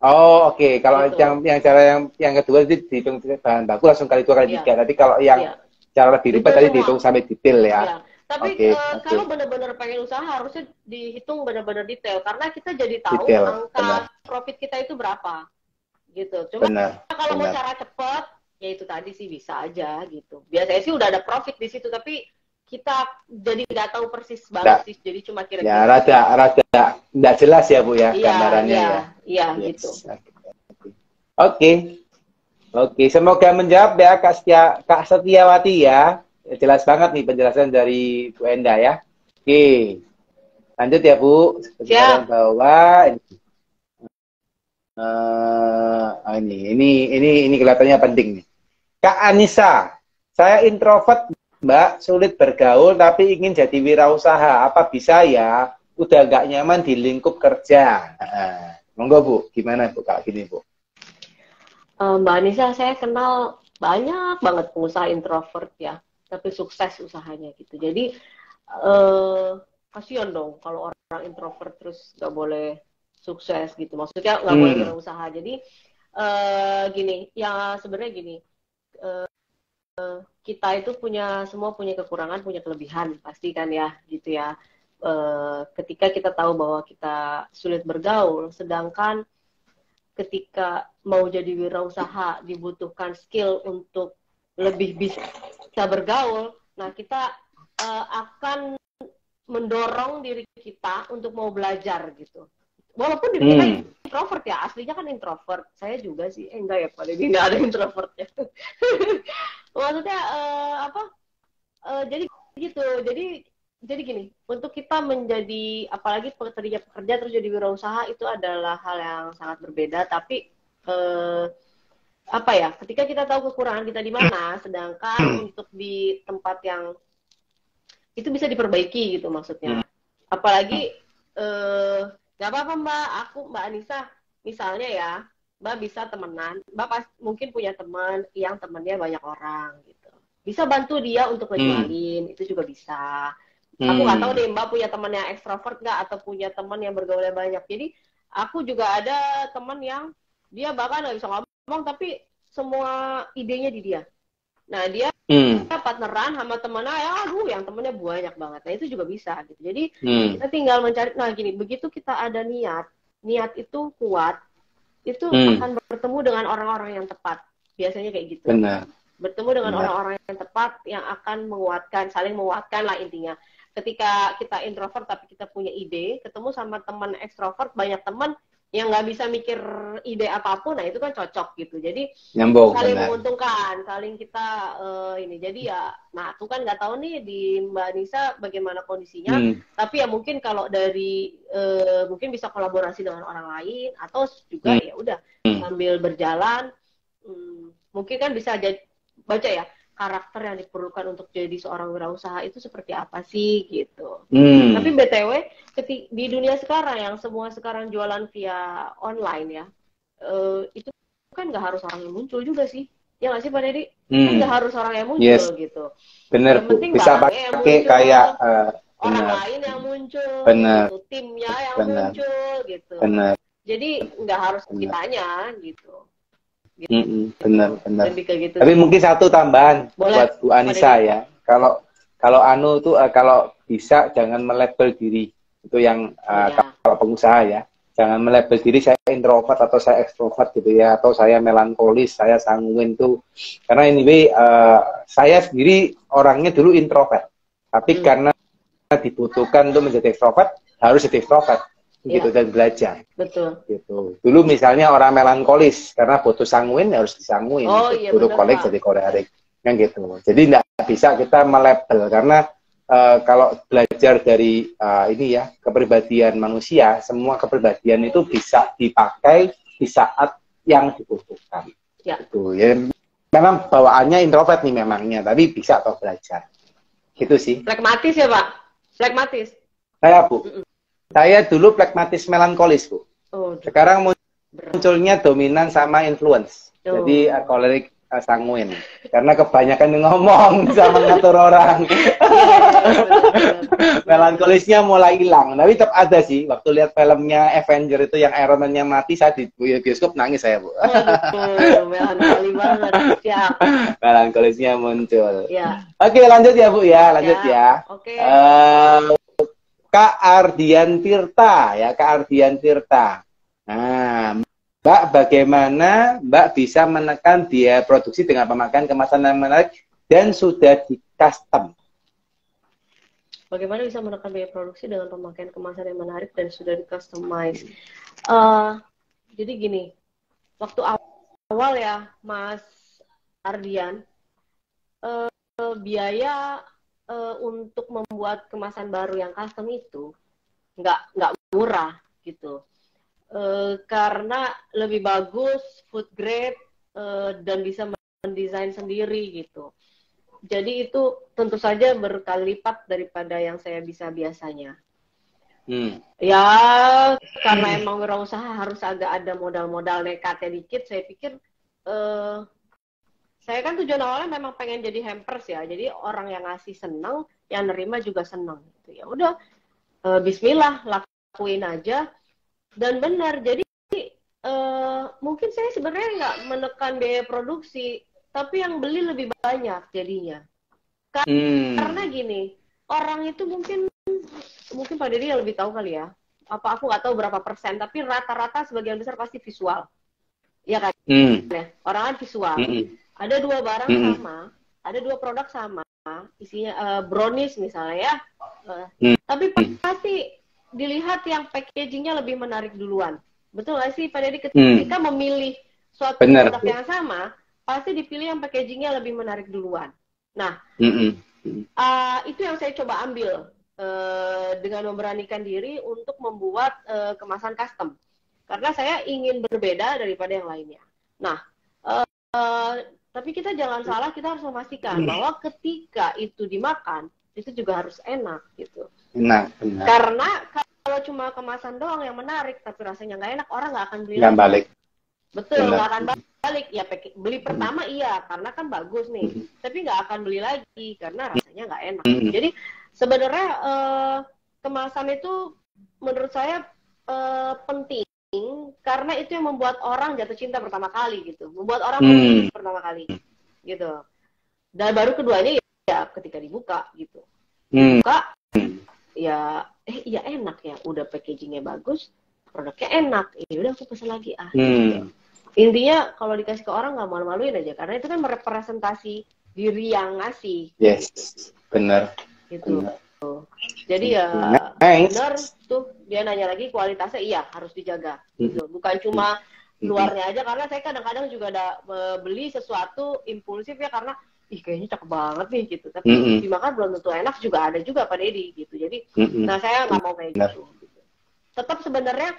Oh oke. Kalau gitu. yang cara yang kedua itu dihitung bahan baku langsung kali 2 kali 3. Tapi kalau yang cara lebih ribet tadi dihitung sampai detail ya. Tapi kalau benar-benar pengen usaha harusnya dihitung benar-benar detail, karena kita jadi tahu angka profit kita itu berapa gitu. Cuma kalau mau cara cepat, ya itu tadi sih bisa aja gitu. Biasanya sih udah ada profit di situ, tapi kita jadi nggak tahu persis banget sih. Jadi cuma kira-kira. Ya rada nggak jelas ya Bu ya gambarannya. Iya gitu. Oke, semoga menjawab ya Kak Setiawati ya. Jelas banget nih penjelasan dari Bu Enda ya. Oke, lanjut ya Bu. Sekarang bawah. Ini kelihatannya penting nih. Kak Anissa, saya introvert Mbak, sulit bergaul tapi ingin jadi wirausaha. Apa bisa ya? Udah nggak nyaman di lingkup kerja. Nah, monggo Bu, gimana Bu kalau gini Bu? Mbak Anissa, saya kenal banyak banget pengusaha introvert ya, tapi sukses usahanya gitu. Jadi kasihan dong kalau orang introvert terus nggak boleh sukses gitu. Maksudnya nggak boleh wirausaha. Jadi gini, ya sebenarnya gini, kita itu semua punya kekurangan, punya kelebihan, pasti kan ya, gitu ya. Ketika kita tahu bahwa kita sulit bergaul, sedangkan ketika mau jadi wirausaha dibutuhkan skill untuk lebih bisa bergaul, nah kita akan mendorong diri kita untuk mau belajar gitu. Walaupun diri kita introvert ya, aslinya kan introvert. Saya juga sih, enggak ya, pada ini nggak ada introvertnya. Maksudnya jadi gitu. Jadi gini, untuk kita menjadi, apalagi pekerja terus jadi wirausaha itu adalah hal yang sangat berbeda. Tapi ketika kita tahu kekurangan kita di mana, sedangkan untuk di tempat yang itu bisa diperbaiki gitu maksudnya. Apalagi nggak apa-apa Mbak Anissa, misalnya ya, Mbak bisa temenan, Mbak mungkin punya teman yang temennya banyak orang gitu. Bisa bantu dia untuk ngejualin, itu juga bisa. Aku nggak tahu deh Mbak punya teman yang ekstrovert nggak atau punya teman yang bergaulnya banyak. Jadi aku juga ada teman yang dia bahkan nggak bisa ngomong tapi semua idenya di dia. Nah dia partneran sama temennya, yang temennya banyak banget. Nah itu juga bisa gitu. Jadi kita tinggal mencari. Nah gini, begitu kita ada niat itu kuat, itu akan bertemu dengan orang-orang yang tepat. Biasanya kayak gitu. Benar. Bertemu dengan orang-orang yang tepat yang akan saling menguatkan lah intinya. Ketika kita introvert tapi kita punya ide, ketemu sama teman ekstrovert, banyak teman yang nggak bisa mikir ide apapun, nah itu kan cocok gitu. Jadi nyambung, saling benar. menguntungkan, saling kita ini. Jadi ya, nah aku kan nggak tahu nih di Mbak Nisa bagaimana kondisinya, tapi ya mungkin kalau dari mungkin bisa kolaborasi dengan orang lain atau juga ya udah sambil berjalan, mungkin kan bisa baca ya karakter yang diperlukan untuk jadi seorang wirausaha itu seperti apa sih gitu. Tapi BTW di dunia sekarang yang semua sekarang jualan via online ya, itu kan nggak harus orang yang muncul juga sih. Ya nggak sih Pak Deddy? Kan nggak harus orang yang muncul gitu. Bener Yang Bu, penting bisa barangnya yang pakai muncul, kayak orang lain yang muncul, gitu, timnya yang muncul gitu. Bener. Jadi nggak harus kitanya gitu. Benar. Gitu. Tapi mungkin satu tambahan buat Bu Anissa ya. Kalau Anu tuh kalau bisa jangan melabel diri itu yang kalau pengusaha ya. Jangan melabel diri saya introvert atau saya ekstrovert gitu ya, atau saya melankolis, saya sanguin tuh. Karena anyway saya sendiri orangnya dulu introvert. Tapi karena dibutuhkan untuk menjadi ekstrovert, harus jadi ekstrovert. Gitu dan belajar. Betul. Gitu. Dulu misalnya orang melankolis karena butuh sanguin harus disanguin, butuh kolik jadi kolerik, kan gitu. Jadi tidak bisa kita melabel karena kalau belajar dari ini ya kepribadian manusia, semua kepribadian itu bisa dipakai di saat yang dibutuhkan. Ya. Gitu. Ya, memang bawaannya introvert nih memangnya, tapi bisa toh belajar. Gitu sih. Flekmatis ya Pak? Flekmatis. Saya Bu. Saya dulu pragmatis melankolis, Bu. Sekarang munculnya dominan sama influence. Jadi kolerik sanguin. Karena kebanyakan ngomong sama ngatur orang. Melankolisnya mulai hilang. Tapi tetap ada sih. Waktu lihat filmnya Avenger itu yang Iron Man-nya mati, saya di bioskop nangis saya, Bu. Melankoli banget. Siap. Melankolisnya muncul. Ya. Oke, lanjut ya, Bu ya. Lanjut ya. Oke. Kak Ardian Tirta ya, Kak Ardian Tirta. Nah, Mbak, bagaimana Mbak bisa menekan biaya produksi dengan pemakaian kemasan yang menarik dan sudah di custom? Bagaimana bisa menekan biaya produksi dengan pemakaian kemasan yang menarik dan sudah di customize? Jadi gini, waktu awal ya, Mas Ardian, biaya untuk membuat kemasan baru yang custom itu nggak murah gitu, karena lebih bagus food grade dan bisa mendesain sendiri gitu. Jadi itu tentu saja berkali lipat daripada yang saya bisa biasanya. Ya, karena emang wirausaha harus agak ada modal-modal nekatnya dikit, saya pikir saya kan tujuan awalnya memang pengen jadi hampers ya. Jadi orang yang ngasih seneng, yang nerima juga seneng. Gitu. Ya udah, Bismillah, lakuin aja. Dan benar, jadi mungkin saya sebenarnya nggak menekan biaya produksi, tapi yang beli lebih banyak jadinya. Karena gini, orang itu mungkin Pak Deddy yang lebih tahu kali ya. Apa aku nggak tahu berapa persen, tapi rata-rata sebagian besar pasti visual. Ya kan? Orang kan visual. Ada dua barang sama, ada dua produk sama, isinya brownies misalnya ya. Tapi pasti dilihat yang packagingnya lebih menarik duluan. Betul nggak sih Pak Deddy? Ketika memilih suatu produk yang sama, pasti dipilih yang packagingnya lebih menarik duluan. Nah, itu yang saya coba ambil dengan memberanikan diri untuk membuat kemasan custom. Karena saya ingin berbeda daripada yang lainnya. Nah, tapi kita jangan salah, kita harus memastikan bahwa ketika itu dimakan, itu juga harus enak gitu. Benar. Karena kalau cuma kemasan doang yang menarik, tapi rasanya nggak enak, orang nggak akan beli lagi. Balik. Betul, nggak akan balik. Ya beli pertama iya, karena kan bagus nih. Tapi nggak akan beli lagi, karena rasanya nggak enak. Jadi sebenarnya kemasan itu menurut saya penting, karena itu yang membuat orang jatuh cinta pertama kali gitu. Membuat orang membeli pertama kali gitu. Dan baru keduanya ya ketika dibuka gitu. Dibuka, ya iya enak ya, udah packagingnya bagus, produknya enak, ya udah aku pesen lagi gitu. Intinya kalau dikasih ke orang nggak malu-maluin aja, karena itu kan merepresentasi diri yang ngasih. Yes, benar. Gitu. Jadi ya benar tuh, dia nanya lagi kualitasnya, iya harus dijaga. Gitu. Bukan cuma luarnya aja, karena saya kadang-kadang juga ada beli sesuatu impulsif ya, karena kayaknya cakep banget nih gitu, tapi dimakan belum tentu enak, juga ada juga Pak Deddy gitu. Jadi nah saya nggak mau kayak gitu. Tetap sebenarnya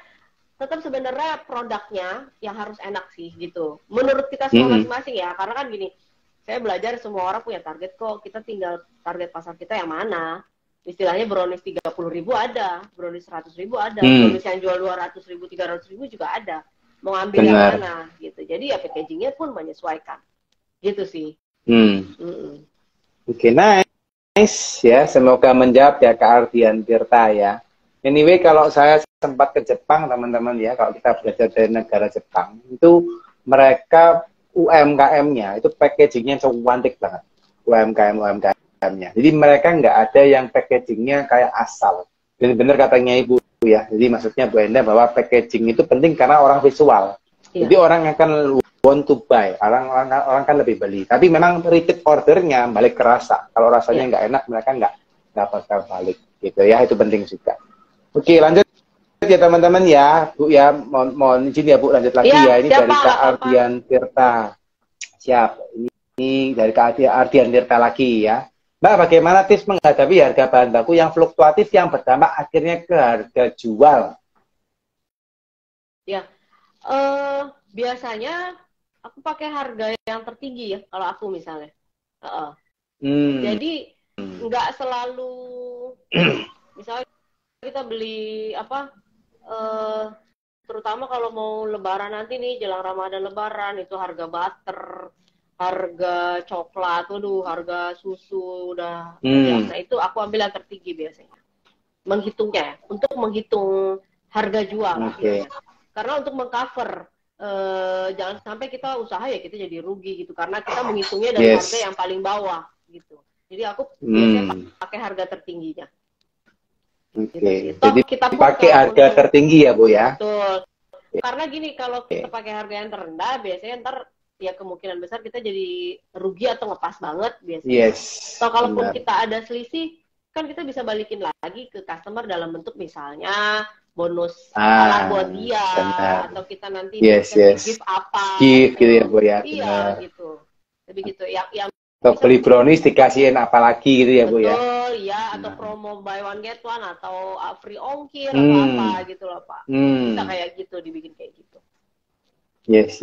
produknya yang harus enak sih gitu, menurut kita semua masing-masing ya. Karena kan gini, saya belajar semua orang punya target kok, kita tinggal target pasar kita yang mana. Istilahnya brownies 30.000 ada, brownies 100.000 ada, brownies yang jual 200.000, 300.000 juga ada. Mau ambil yang mana gitu. Jadi ya packagingnya pun menyesuaikan gitu sih. Oke, nice ya, semoga menjawab ya Kak Ardian Tirta ya. Anyway, kalau saya sempat ke Jepang teman-teman ya, kalau kita belajar dari negara Jepang, itu mereka UMKM-nya itu packagingnya cantik banget, UMKM-nya. Jadi mereka nggak ada yang packagingnya kayak asal. Benar-benar katanya Ibu ya. Jadi maksudnya Bu Enda bahwa packaging itu penting karena orang visual. Jadi orang akan want to buy, orang kan lebih beli. Tapi memang repeat ordernya balik ke rasa. Kalau rasanya nggak enak, mereka nggak bakal balik gitu ya. Itu penting juga. Oke, lanjut ya teman-teman ya, Bu ya. Mohon izin ya Bu, lanjut lagi ya. Ini dari Kak Ardian Tirta. Siap. Ini dari Kak Ardian Tirta lagi ya. Mbak, bagaimana tips menghadapi harga bahan baku yang fluktuatif yang berdampak akhirnya ke harga jual? Ya, biasanya aku pakai harga yang tertinggi ya, kalau aku misalnya. Jadi nggak selalu, misalnya kita beli apa, terutama kalau mau Lebaran nanti nih, jelang Ramadan Lebaran, itu harga butter, harga coklat, harga susu udah biasa. Itu aku ambil yang tertinggi biasanya. Menghitungnya ya, untuk menghitung harga jual. Karena untuk mengcover, jangan sampai kita usaha ya kita jadi rugi gitu, karena kita menghitungnya dari harga yang paling bawah gitu. Jadi aku biasanya pakai harga tertingginya. Gitu. Jadi kita pakai harga tertinggi ya Bu ya. Betul. Karena gini, kalau kita pakai harga yang terendah, biasanya ntar ya kemungkinan besar kita jadi rugi atau ngepas banget biasanya. So kalaupun kita ada selisih, kan kita bisa balikin lagi ke customer dalam bentuk misalnya bonus buat dia, atau kita nanti gift apa, gift gitu ya Bu ya. Iya gitu, lebih gitu. Yang atau beli brownies dikasihin apa lagi gitu ya Bu ya. Betul ya, atau promo buy one get one, atau free ongkir atau apa gitu loh Pak. Bisa kayak gitu, dibikin kayak gitu. Yes.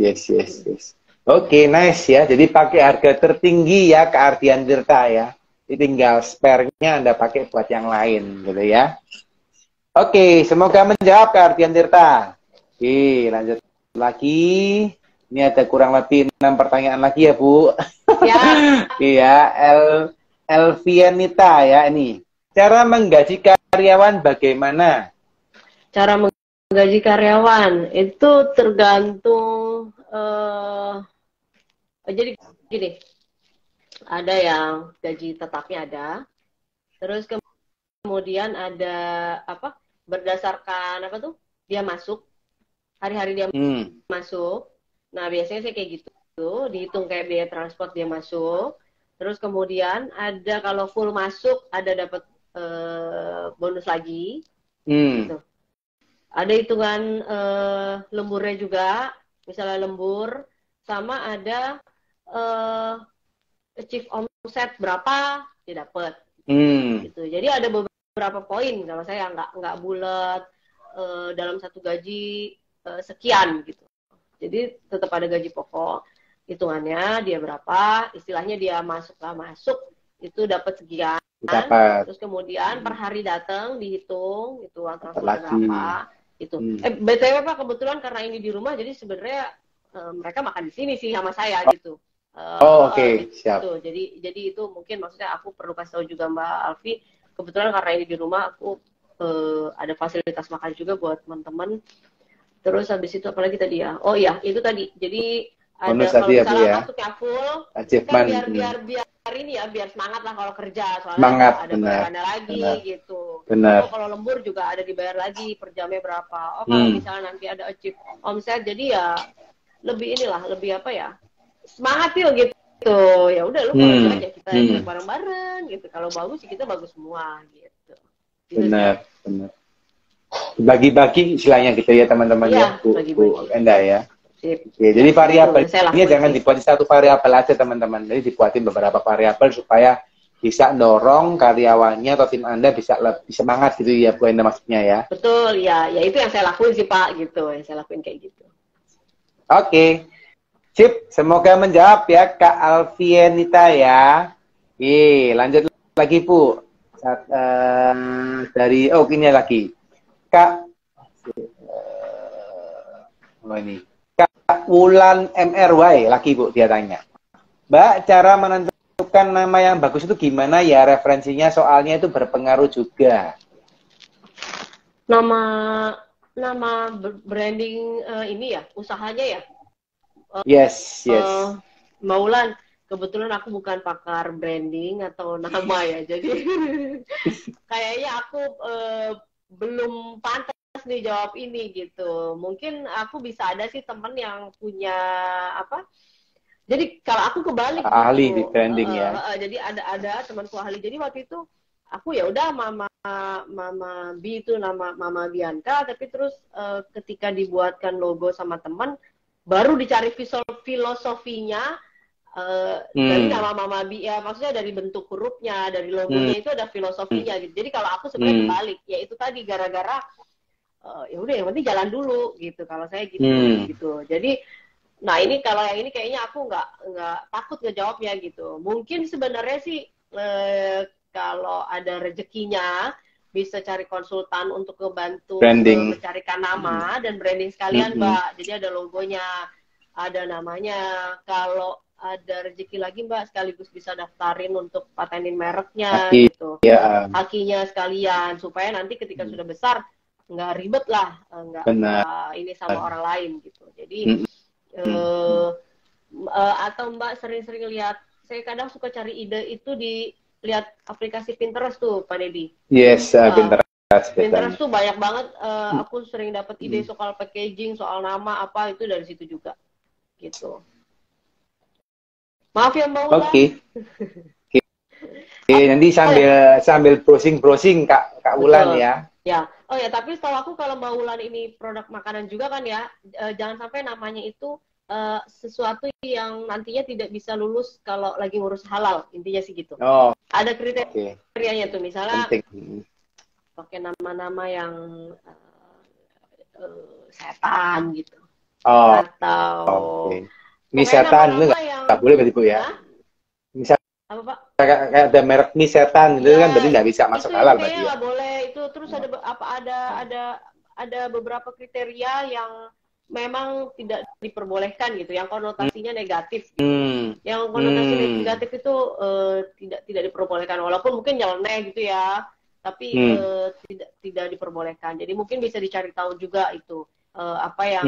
Oke, nice ya. Jadi pakai harga tertinggi ya ke Ardian Tirta ya. Jadi tinggal spare-nya Anda pakai buat yang lain gitu ya. Oke, semoga menjawab Kak Ardian Tirta. Oke, lanjut lagi. Ini ada kurang lebih 6 pertanyaan lagi ya, Bu. Ya. Iya, Elvianita ya ini. Cara menggaji karyawan bagaimana? Cara menggaji karyawan itu tergantung jadi gini, ada yang gaji tetapnya ada, terus kemudian ada apa? Berdasarkan apa tuh? Dia masuk, hari-hari dia masuk. Nah, biasanya saya kayak gitu, dihitung kayak biaya transport dia masuk. Terus kemudian ada kalau full masuk ada dapat bonus lagi. Gitu. Ada hitungan lemburnya juga, misalnya lembur, sama ada achieve omset berapa dia dapat. Gitu. Jadi ada beberapa poin kalau saya nggak bulat dalam satu gaji sekian gitu. Jadi tetap ada gaji pokok, hitungannya dia berapa, istilahnya dia masuk nggak masuk itu dapat sekian. Terus kemudian per hari datang dihitung itu uang transport berapa itu. BTW Pak, kebetulan karena ini di rumah jadi sebenarnya mereka makan di sini sih sama saya gitu. Oke, siap. Gitu. Jadi itu mungkin maksudnya aku perlu kasih tahu juga Mbak Alfi, kebetulan karena ini di rumah aku ada fasilitas makan juga buat teman-teman. Terus habis itu apalagi tadi ya? Oh iya, itu tadi. Jadi ada bonus kalau misalnya ya, masuknya full, kan biar ini ya, biar semangat lah kalau kerja, soalnya semangat, ada bayarannya lagi gitu. Benar. Oh, kalau lembur juga ada dibayar lagi per jamnya berapa. Oh, kalau misalnya nanti ada achieve omset, jadi ya lebih inilah, lebih apa ya? Semangat yuk gitu. Ya udah lu kalau aja kita bareng-bareng gitu. Kalau bagus sih kita bagus semua gitu. Benar, benar. Bagi-bagi istilahnya gitu ya teman-teman ya, Bu Enda ya. Sip. Oke, jadi variabelnya jangan dibuat satu variabel aja teman-teman. Jadi dibuatin beberapa variabel supaya bisa dorong karyawannya atau tim Anda bisa lebih semangat gitu ya, Bu Enda maksudnya ya. Betul, ya itu yang saya lakuin sih Pak gitu, yang saya lakuin kayak gitu. Oke. Sip, semoga menjawab ya Kak Alfianita ya. Lanjut lagi Bu. Dari ini lagi. Kak ini Kak Wulan MRY lagi Bu, dia tanya, Mbak, cara menentukan nama yang bagus itu gimana ya, referensinya soalnya itu berpengaruh juga. Nama branding ini ya, usahanya ya. Yes. Mbak Wulan, kebetulan aku bukan pakar branding atau nama ya, jadi kayaknya aku belum pantas nih jawab ini gitu. Mungkin aku bisa ada sih temen yang punya apa? Jadi kalau aku kebalik ahli gitu. Di branding ya. Jadi ada temanku ahli. Jadi waktu itu aku ya udah Mama B itu nama Mama Bianca, tapi terus ketika dibuatkan logo sama teman baru dicari filosofinya dari nama Mama B ya, maksudnya dari bentuk hurufnya, dari logonya itu ada filosofinya gitu. Jadi kalau aku sebenarnya kebalik, ya itu tadi gara-gara ya udah yang penting jalan dulu gitu. Kalau saya gitu gitu. Jadi nah ini kalau yang ini kayaknya aku nggak takut ngejawabnya gitu. Mungkin sebenarnya sih kalau ada rezekinya bisa cari konsultan untuk ngebantu mencarikan nama dan branding sekalian Mbak. Jadi ada logonya, ada namanya. Kalau ada rezeki lagi Mbak sekaligus bisa daftarin untuk patenin mereknya gitu. Hakinya sekalian supaya nanti ketika sudah besar nggak ribet lah, nggak ini sama orang lain gitu. Jadi atau Mbak sering-sering lihat, saya kadang suka cari ide itu di lihat aplikasi Pinterest tuh Pak Dedi. Yes, Pinterest tuh banyak banget. Aku sering dapat ide soal packaging, soal nama apa itu dari situ juga gitu. Maaf ya Mbak Wulan. Oke, nanti sambil browsing Kak Wulan ya. Ya, oh ya, tapi setahu aku kalau Mbak Wulan ini produk makanan juga kan ya, jangan sampai namanya itu sesuatu yang nantinya tidak bisa lulus kalau lagi ngurus halal, intinya sih gitu. Oh. Ada kriterianya tuh, misalnya pakai nama-nama yang setan gitu, atau Mie Pokoknya setan itu nama-nama yang nggak boleh berarti Bu ya. Hah? Misal Apa Pak? kayak ada merek mie setan itu Ya, kan berarti nggak bisa masuk itu halal kayaknya berarti ya. nggak boleh itu. Terus ada beberapa kriteria yang memang tidak diperbolehkan gitu, yang konotasinya negatif gitu. Yang konotasi negatif itu tidak diperbolehkan, walaupun mungkin nyeleneh gitu ya, tapi tidak diperbolehkan. Jadi mungkin bisa dicari tahu juga itu apa yang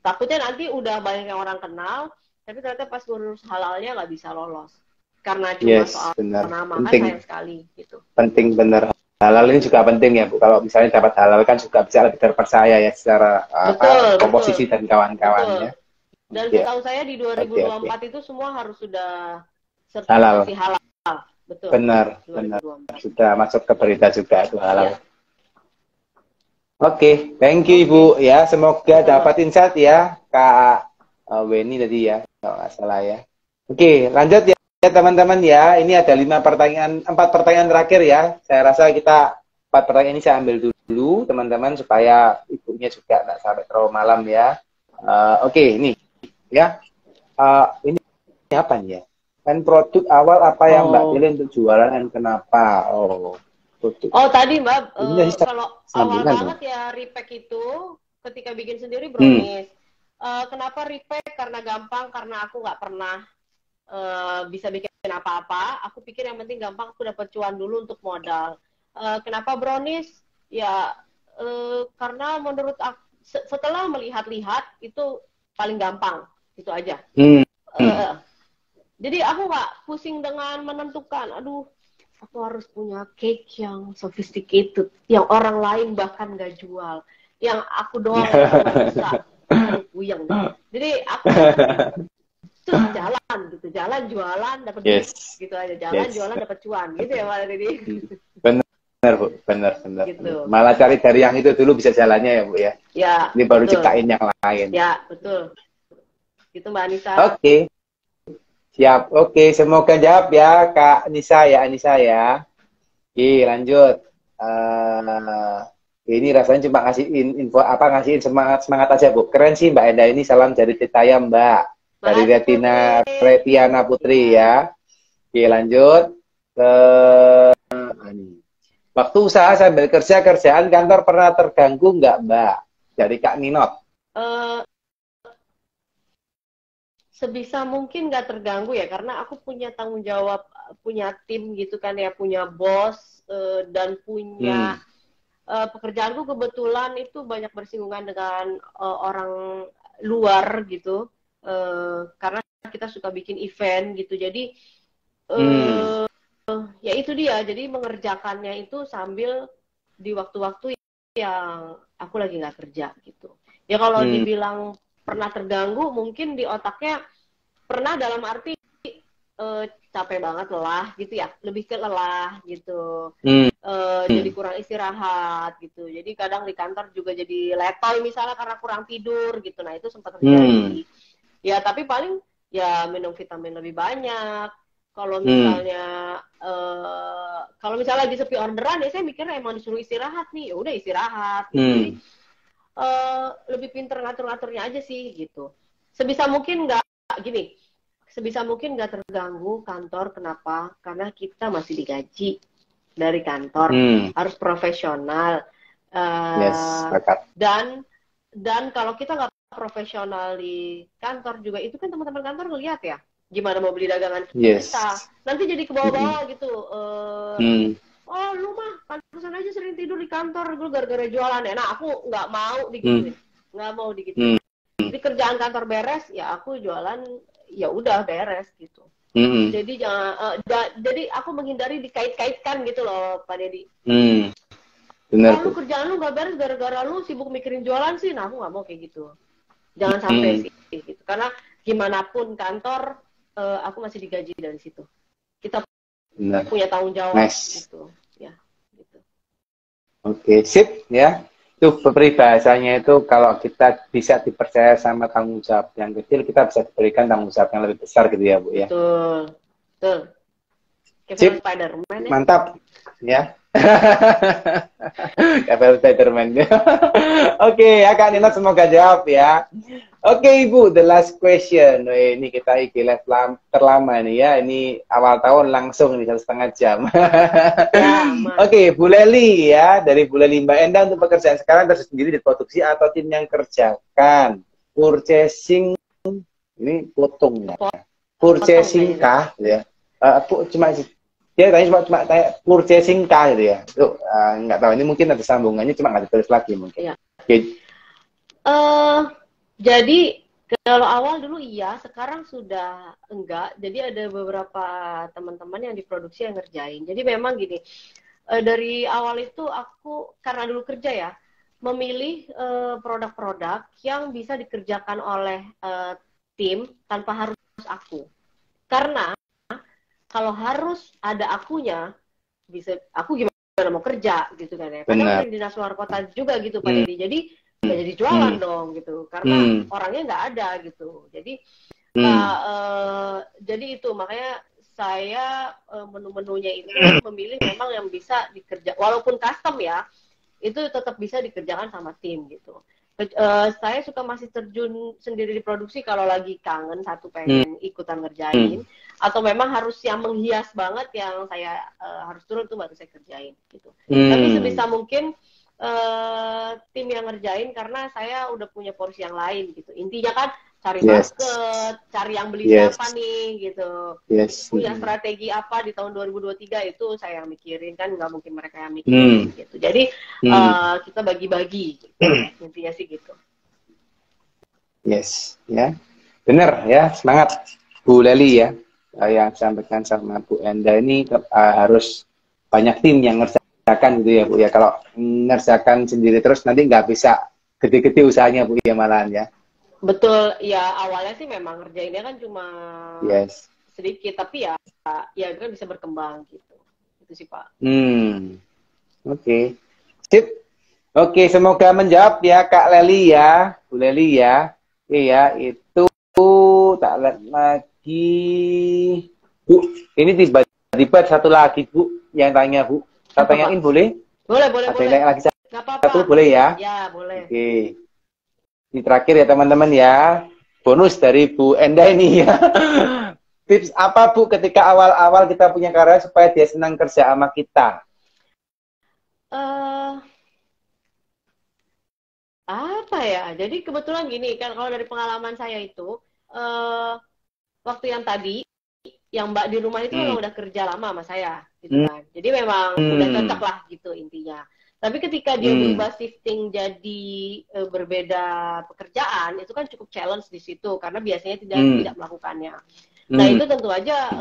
takutnya nanti udah banyak yang orang kenal, tapi ternyata pas ngurus halalnya nggak bisa lolos karena cuma soal benar. nama. Kan Penting. sayang sekali gitu. Penting bener. Halal ini juga penting ya Bu. Kalau misalnya dapat halal kan juga bisa lebih terpercaya ya secara komposisi dan kawan-kawannya. Dan setahu saya di 2024 itu semua harus sudah sertifikasi halal. Betul. Benar. Sudah masuk ke berita juga itu halal. Oke, thank you Ibu ya. Semoga dapat insight ya Kak Weni tadi ya, kalau nggak salah ya. Oke, lanjut ya teman-teman ya. Ini ada 4 pertanyaan terakhir ya. Saya rasa kita 4 pertanyaan ini saya ambil dulu teman-teman supaya ibunya juga nggak sampai terlalu malam ya. Oke, ini ya. Ini apa nih ya? Kan produk awal apa yang Mbak pilih untuk jualan dan kenapa? Tadi Mbak, kalau awal banget ya repack itu ketika bikin sendiri brownies. Kenapa repack? Karena gampang, karena aku nggak pernah bisa bikin apa-apa. Aku pikir yang penting gampang, aku dapat cuan dulu untuk modal. Kenapa brownies? Ya karena menurut aku, setelah melihat-lihat itu paling gampang, itu aja. Jadi aku nggak pusing dengan menentukan, aduh aku harus punya cake yang sophisticated, yang orang lain bahkan nggak jual, yang aku doang yang bisa. Puyeng. Jadi aku jalan jualan dapat duit gitu aja, jualan dapat cuan gitu ya Pak Didi. Benar Bu, benar. Gitu. Malah cari dari yang itu dulu bisa jalannya ya Bu ya. Ya. Ini baru betul. ciptain yang lain. Ya betul. Gitu Mbak Anissa. Oke. Siap. Oke, semoga jawab ya Kak Nisa ya, Anissa ya. Oke, lanjut. Ini rasanya cuma ngasihin info ngasihin semangat aja Bu. Keren sih Mbak Enda ini. Salam dari Titaya Mbak. Dari Retiana Putri ya. Oke, lanjut. Waktu usaha sambil kerjaan kantor pernah terganggu nggak Mbak? Dari Kak Ninot. Sebisa mungkin nggak terganggu ya, karena aku punya tanggung jawab, punya tim gitu kan ya, punya bos dan punya pekerjaanku kebetulan itu banyak bersinggungan dengan orang luar gitu, karena kita suka bikin event gitu, jadi ya itu dia, jadi mengerjakannya itu sambil di waktu-waktu yang aku lagi nggak kerja gitu. Ya kalau dibilang pernah terganggu, mungkin di otaknya pernah dalam arti capek banget, lelah gitu ya, lebih ke lelah gitu, jadi kurang istirahat gitu, jadi kadang di kantor juga jadi letoy misalnya karena kurang tidur gitu. Nah itu sempat terjadi ya, tapi paling ya minum vitamin lebih banyak. Kalau misalnya lagi sepi orderan ya saya mikirnya emang disuruh istirahat nih, ya udah istirahat gitu. Jadi lebih pinter ngatur-ngaturnya aja sih gitu. Sebisa mungkin nggak terganggu kantor. Kenapa? Karena kita masih digaji dari kantor, harus profesional. Dan kalau kita nggak profesional di kantor juga, itu kan teman-teman kantor ngeliat ya, gimana mau beli dagangan kita. Nanti jadi ke bawah-bawah gitu. Oh lu mah pantesan aja sering tidur di kantor, lu gara-gara jualan ya. Nah aku nggak mau digituin, Jadi kerjaan kantor beres, ya aku jualan ya udah beres gitu. Jadi jadi aku menghindari dikait-kaitkan gitu loh Pak Deddy. Benar. Kalau kerjaan lu nggak beres gara-gara lu sibuk mikirin jualan sih, nah aku nggak mau kayak gitu. Jangan sampai sih gitu, karena gimana pun kantor aku masih digaji dari situ. Kita punya tanggung jawab gitu ya gitu. Oke, sip ya. Itu peribahasanya itu kalau kita bisa dipercaya sama tanggung jawab yang kecil, kita bisa diberikan tanggung jawab yang lebih besar gitu ya Bu ya. Betul. Sip. Spider-Man ya. Mantap ya. Kayak Spider-Man. Oke ya Kak Nina, semoga jawab ya. Oke Ibu, the last question. Ini kita IG live terlama nih ya. Ini awal tahun langsung nih 1,5 jam. Ya, Oke, Bu Leli ya. Dari Bu Leli, Mbak Enda untuk pekerjaan sekarang tersendiri di produksi atau tim yang kerjakan? Purchasing, ini potong ya. Purchasing kah? Ya. Aku cuma dia tanya cuma tanya purchasing kah gitu ya. Itu nggak tahu, ini mungkin ada sambungannya cuma nggak ditulis lagi mungkin. Ya. Oke. Jadi kalau awal dulu iya, sekarang sudah enggak. Jadi ada beberapa teman-teman yang di produksi yang ngerjain. Jadi memang gini, dari awal itu aku karena dulu kerja ya, memilih produk-produk yang bisa dikerjakan oleh tim tanpa harus aku. Karena kalau harus ada akunya, bisa aku gimana mau kerja gitu kan ya. Padahal di dinas luar kota juga gitu Pak Deddy. Jadi nggak jadi jualan dong gitu, karena orangnya nggak ada gitu. Jadi jadi itu makanya saya menu-menunya itu memilih memang yang bisa dikerja, walaupun custom ya, itu tetap bisa dikerjakan sama tim gitu. Saya suka masih terjun sendiri di produksi kalau lagi kangen satu pengen ikutan ngerjain, atau memang harus yang menghias banget yang saya harus turun tuh baru saya kerjain gitu. Tapi sebisa mungkin tim yang ngerjain karena saya udah punya porsi yang lain gitu. Intinya kan cari market, cari yang beli siapa nih gitu. Punya strategi apa di tahun 2023 itu saya yang mikirin, kan nggak mungkin mereka yang mikirin gitu. Jadi kita bagi-bagi gitu. Intinya sih gitu. Yes, ya. Bener ya, semangat Bu Leli ya. Yang disampaikan sama Bu Enda ini harus banyak tim yang ngerjakan gitu ya Bu ya. Kalau ngerjakan sendiri terus nanti nggak bisa gede-gede usahanya Bu ya malahan ya. Betul, ya awalnya sih memang ngerjainnya kan cuma sedikit, tapi ya kan bisa berkembang gitu. Itu sih Pak. Oke. Sip. Oke, semoga menjawab ya Kak Leli ya, Bu Leli ya. Iya, itu tak lihat lagi. Bu, ini tiba-tiba satu lagi Bu yang tanya Bu. Saya tanyain boleh? Boleh. Lagi apa-apa. Satu boleh ya? Ya, boleh. Oke. Ini terakhir ya teman-teman ya. Bonus dari Bu Enda ini ya. Tips apa Bu ketika awal-awal kita punya karya supaya dia senang kerja sama kita? Apa ya? Jadi kebetulan gini kan, kalau dari pengalaman saya itu waktu yang tadi yang Mbak di rumah itu memang udah kerja lama sama saya gitu kan. Jadi memang udah cocok lah gitu intinya. Tapi ketika dia berubah shifting jadi berbeda pekerjaan, itu kan cukup challenge di situ karena biasanya tidak melakukannya. Nah itu tentu aja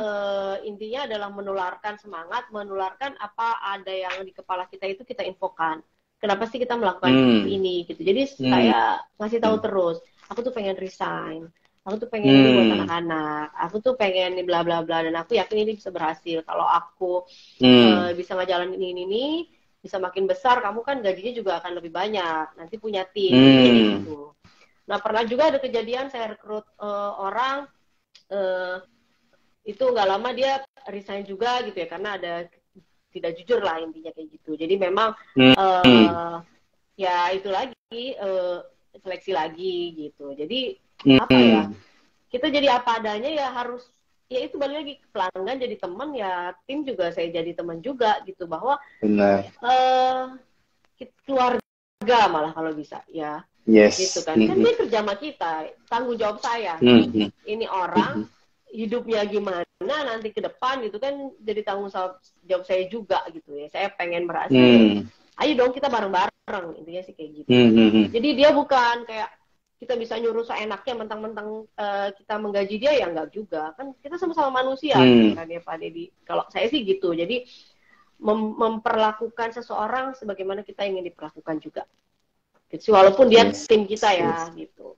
intinya adalah menularkan semangat, menularkan apa ada yang di kepala kita itu kita infokan. Kenapa sih kita melakukan ini gitu. Jadi saya ngasih tahu terus, aku tuh pengen resign, aku tuh pengen ini buat anak-anak, aku tuh pengen ini bla bla bla, dan aku yakin ini bisa berhasil. Kalau aku bisa ngejalanin ini bisa makin besar, kamu kan gajinya juga akan lebih banyak, nanti punya tim gitu. Nah pernah juga ada kejadian saya rekrut orang itu nggak lama dia resign juga gitu ya, karena ada tidak jujur lah intinya kayak gitu. Jadi memang ya itu lagi seleksi lagi gitu. Jadi apa ya, kita jadi apa adanya ya, harus ya itu balik lagi ke pelanggan jadi teman ya, tim juga saya jadi teman juga gitu, bahwa keluarga malah kalau bisa ya gitu kan. Kan dia kerja sama kita, tanggung jawab saya ini orang hidupnya gimana nanti ke depan gitu kan, jadi tanggung jawab saya juga gitu ya. Saya pengen berhasil, ayo dong kita bareng-bareng, intinya sih kayak gitu. Jadi dia bukan kayak kita bisa nyuruh seenaknya mentang-mentang kita menggaji dia, ya enggak juga kan, kita sama-sama manusia kan ya Pak Deddy. Kalau saya sih gitu, jadi memperlakukan seseorang sebagaimana kita ingin diperlakukan juga gitu, walaupun dia tim kita ya gitu.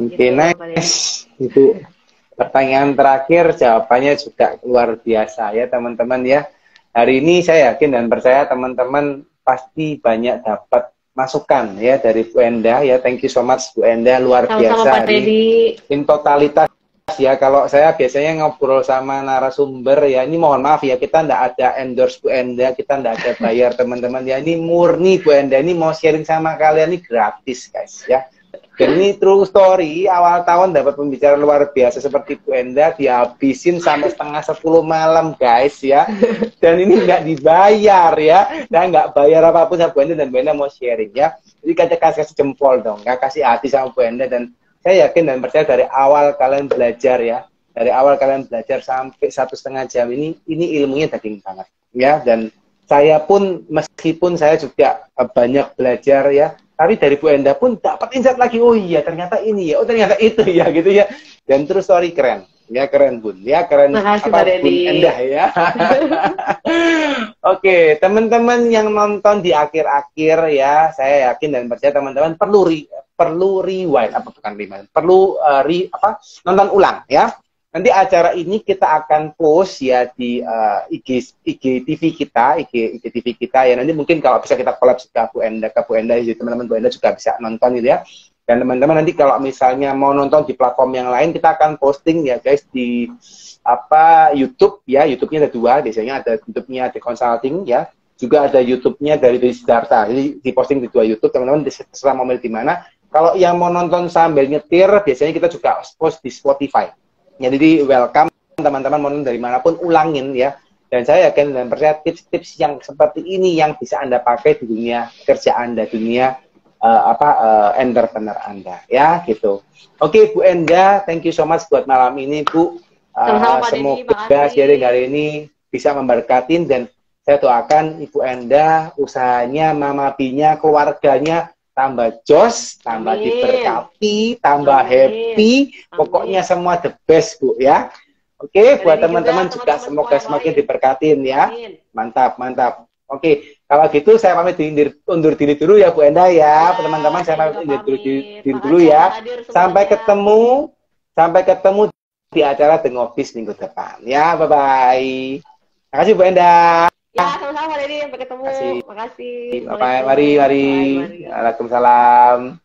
Oke, nice. Itu pertanyaan terakhir, jawabannya juga luar biasa ya teman-teman ya. Hari ini saya yakin dan percaya teman-teman pasti banyak dapat masukan ya dari Bu Enda ya. Thank you so much Bu Enda, luar biasa. In totalitas ya, kalau saya biasanya ngobrol sama narasumber ya, ini mohon maaf ya, kita nggak ada endorse Bu Enda, kita nggak ada bayar teman-teman ya. Ini murni Bu Enda, ini mau sharing sama kalian, ini gratis guys ya. Dan ini true story, awal tahun dapat pembicara luar biasa seperti Bu Enda, dihabisin sampai setengah 10 malam guys ya. Dan ini nggak dibayar ya, dan nggak bayar apapun sama Bu Enda, dan Bu Enda mau sharing ya. Jadi kasih jempol dong, nggak kasih hati sama Bu Enda, dan saya yakin dan percaya dari awal kalian belajar ya, dari awal kalian belajar sampai 1,5 jam ini ilmunya daging banget ya. Dan saya pun meskipun saya juga banyak belajar ya, tapi dari Bu Enda pun dapat insight lagi. Oh iya, ternyata ini ya. Oh ternyata itu ya, gitu ya. Dan terus story keren. Ya keren Bun. Ya keren. Makasih, apa Bun Enda ya. Oke, teman-teman yang nonton di akhir-akhir ya, saya yakin dan percaya teman-teman perlu rewind, apa bukan rewind, perlu nonton ulang ya. Nanti acara ini kita akan post ya di IGTV kita ya. Nanti mungkin kalau bisa kita collab ke Bu Enda, jadi teman-teman Bu Enda juga bisa nonton gitu ya. Dan teman-teman nanti kalau misalnya mau nonton di platform yang lain, kita akan posting ya guys di YouTube ya. YouTube-nya ada 2, biasanya ada YouTube-nya The Consulting ya. Juga ada YouTube-nya dari Siddhartha. Jadi diposting di 2 YouTube, teman-teman terserah mau milih di mana. Kalau yang mau nonton sambil nyetir, biasanya kita juga post di Spotify. Ya, jadi welcome teman-teman mau dari manapun, ulangin ya. Dan saya yakin dan percaya tips-tips yang seperti ini yang bisa Anda pakai di dunia kerja Anda, dunia entrepreneur Anda ya gitu. Oke Bu Enda, thank you so much buat malam ini Bu. Semoga sharing hari ini bisa memberkatin, dan saya doakan Ibu Enda, usahanya, Mama B-nya, keluarganya tambah jos, tambah diberkati, tambah happy, pokoknya semua the best Bu ya. Oke, buat teman-teman juga semoga semakin diberkatin ya. Mantap, mantap. Oke, kalau gitu saya pamit undur diri dulu ya Bu Enda ya. Teman-teman saya pamit undur diri dulu ya. Sampai ketemu di acara The Ngobis minggu depan ya. Bye-bye. Makasih Bu Enda. Ya, sama-sama Dedi, sampai ketemu. Makasih. Bye-bye. Mari. Waalaikumsalam.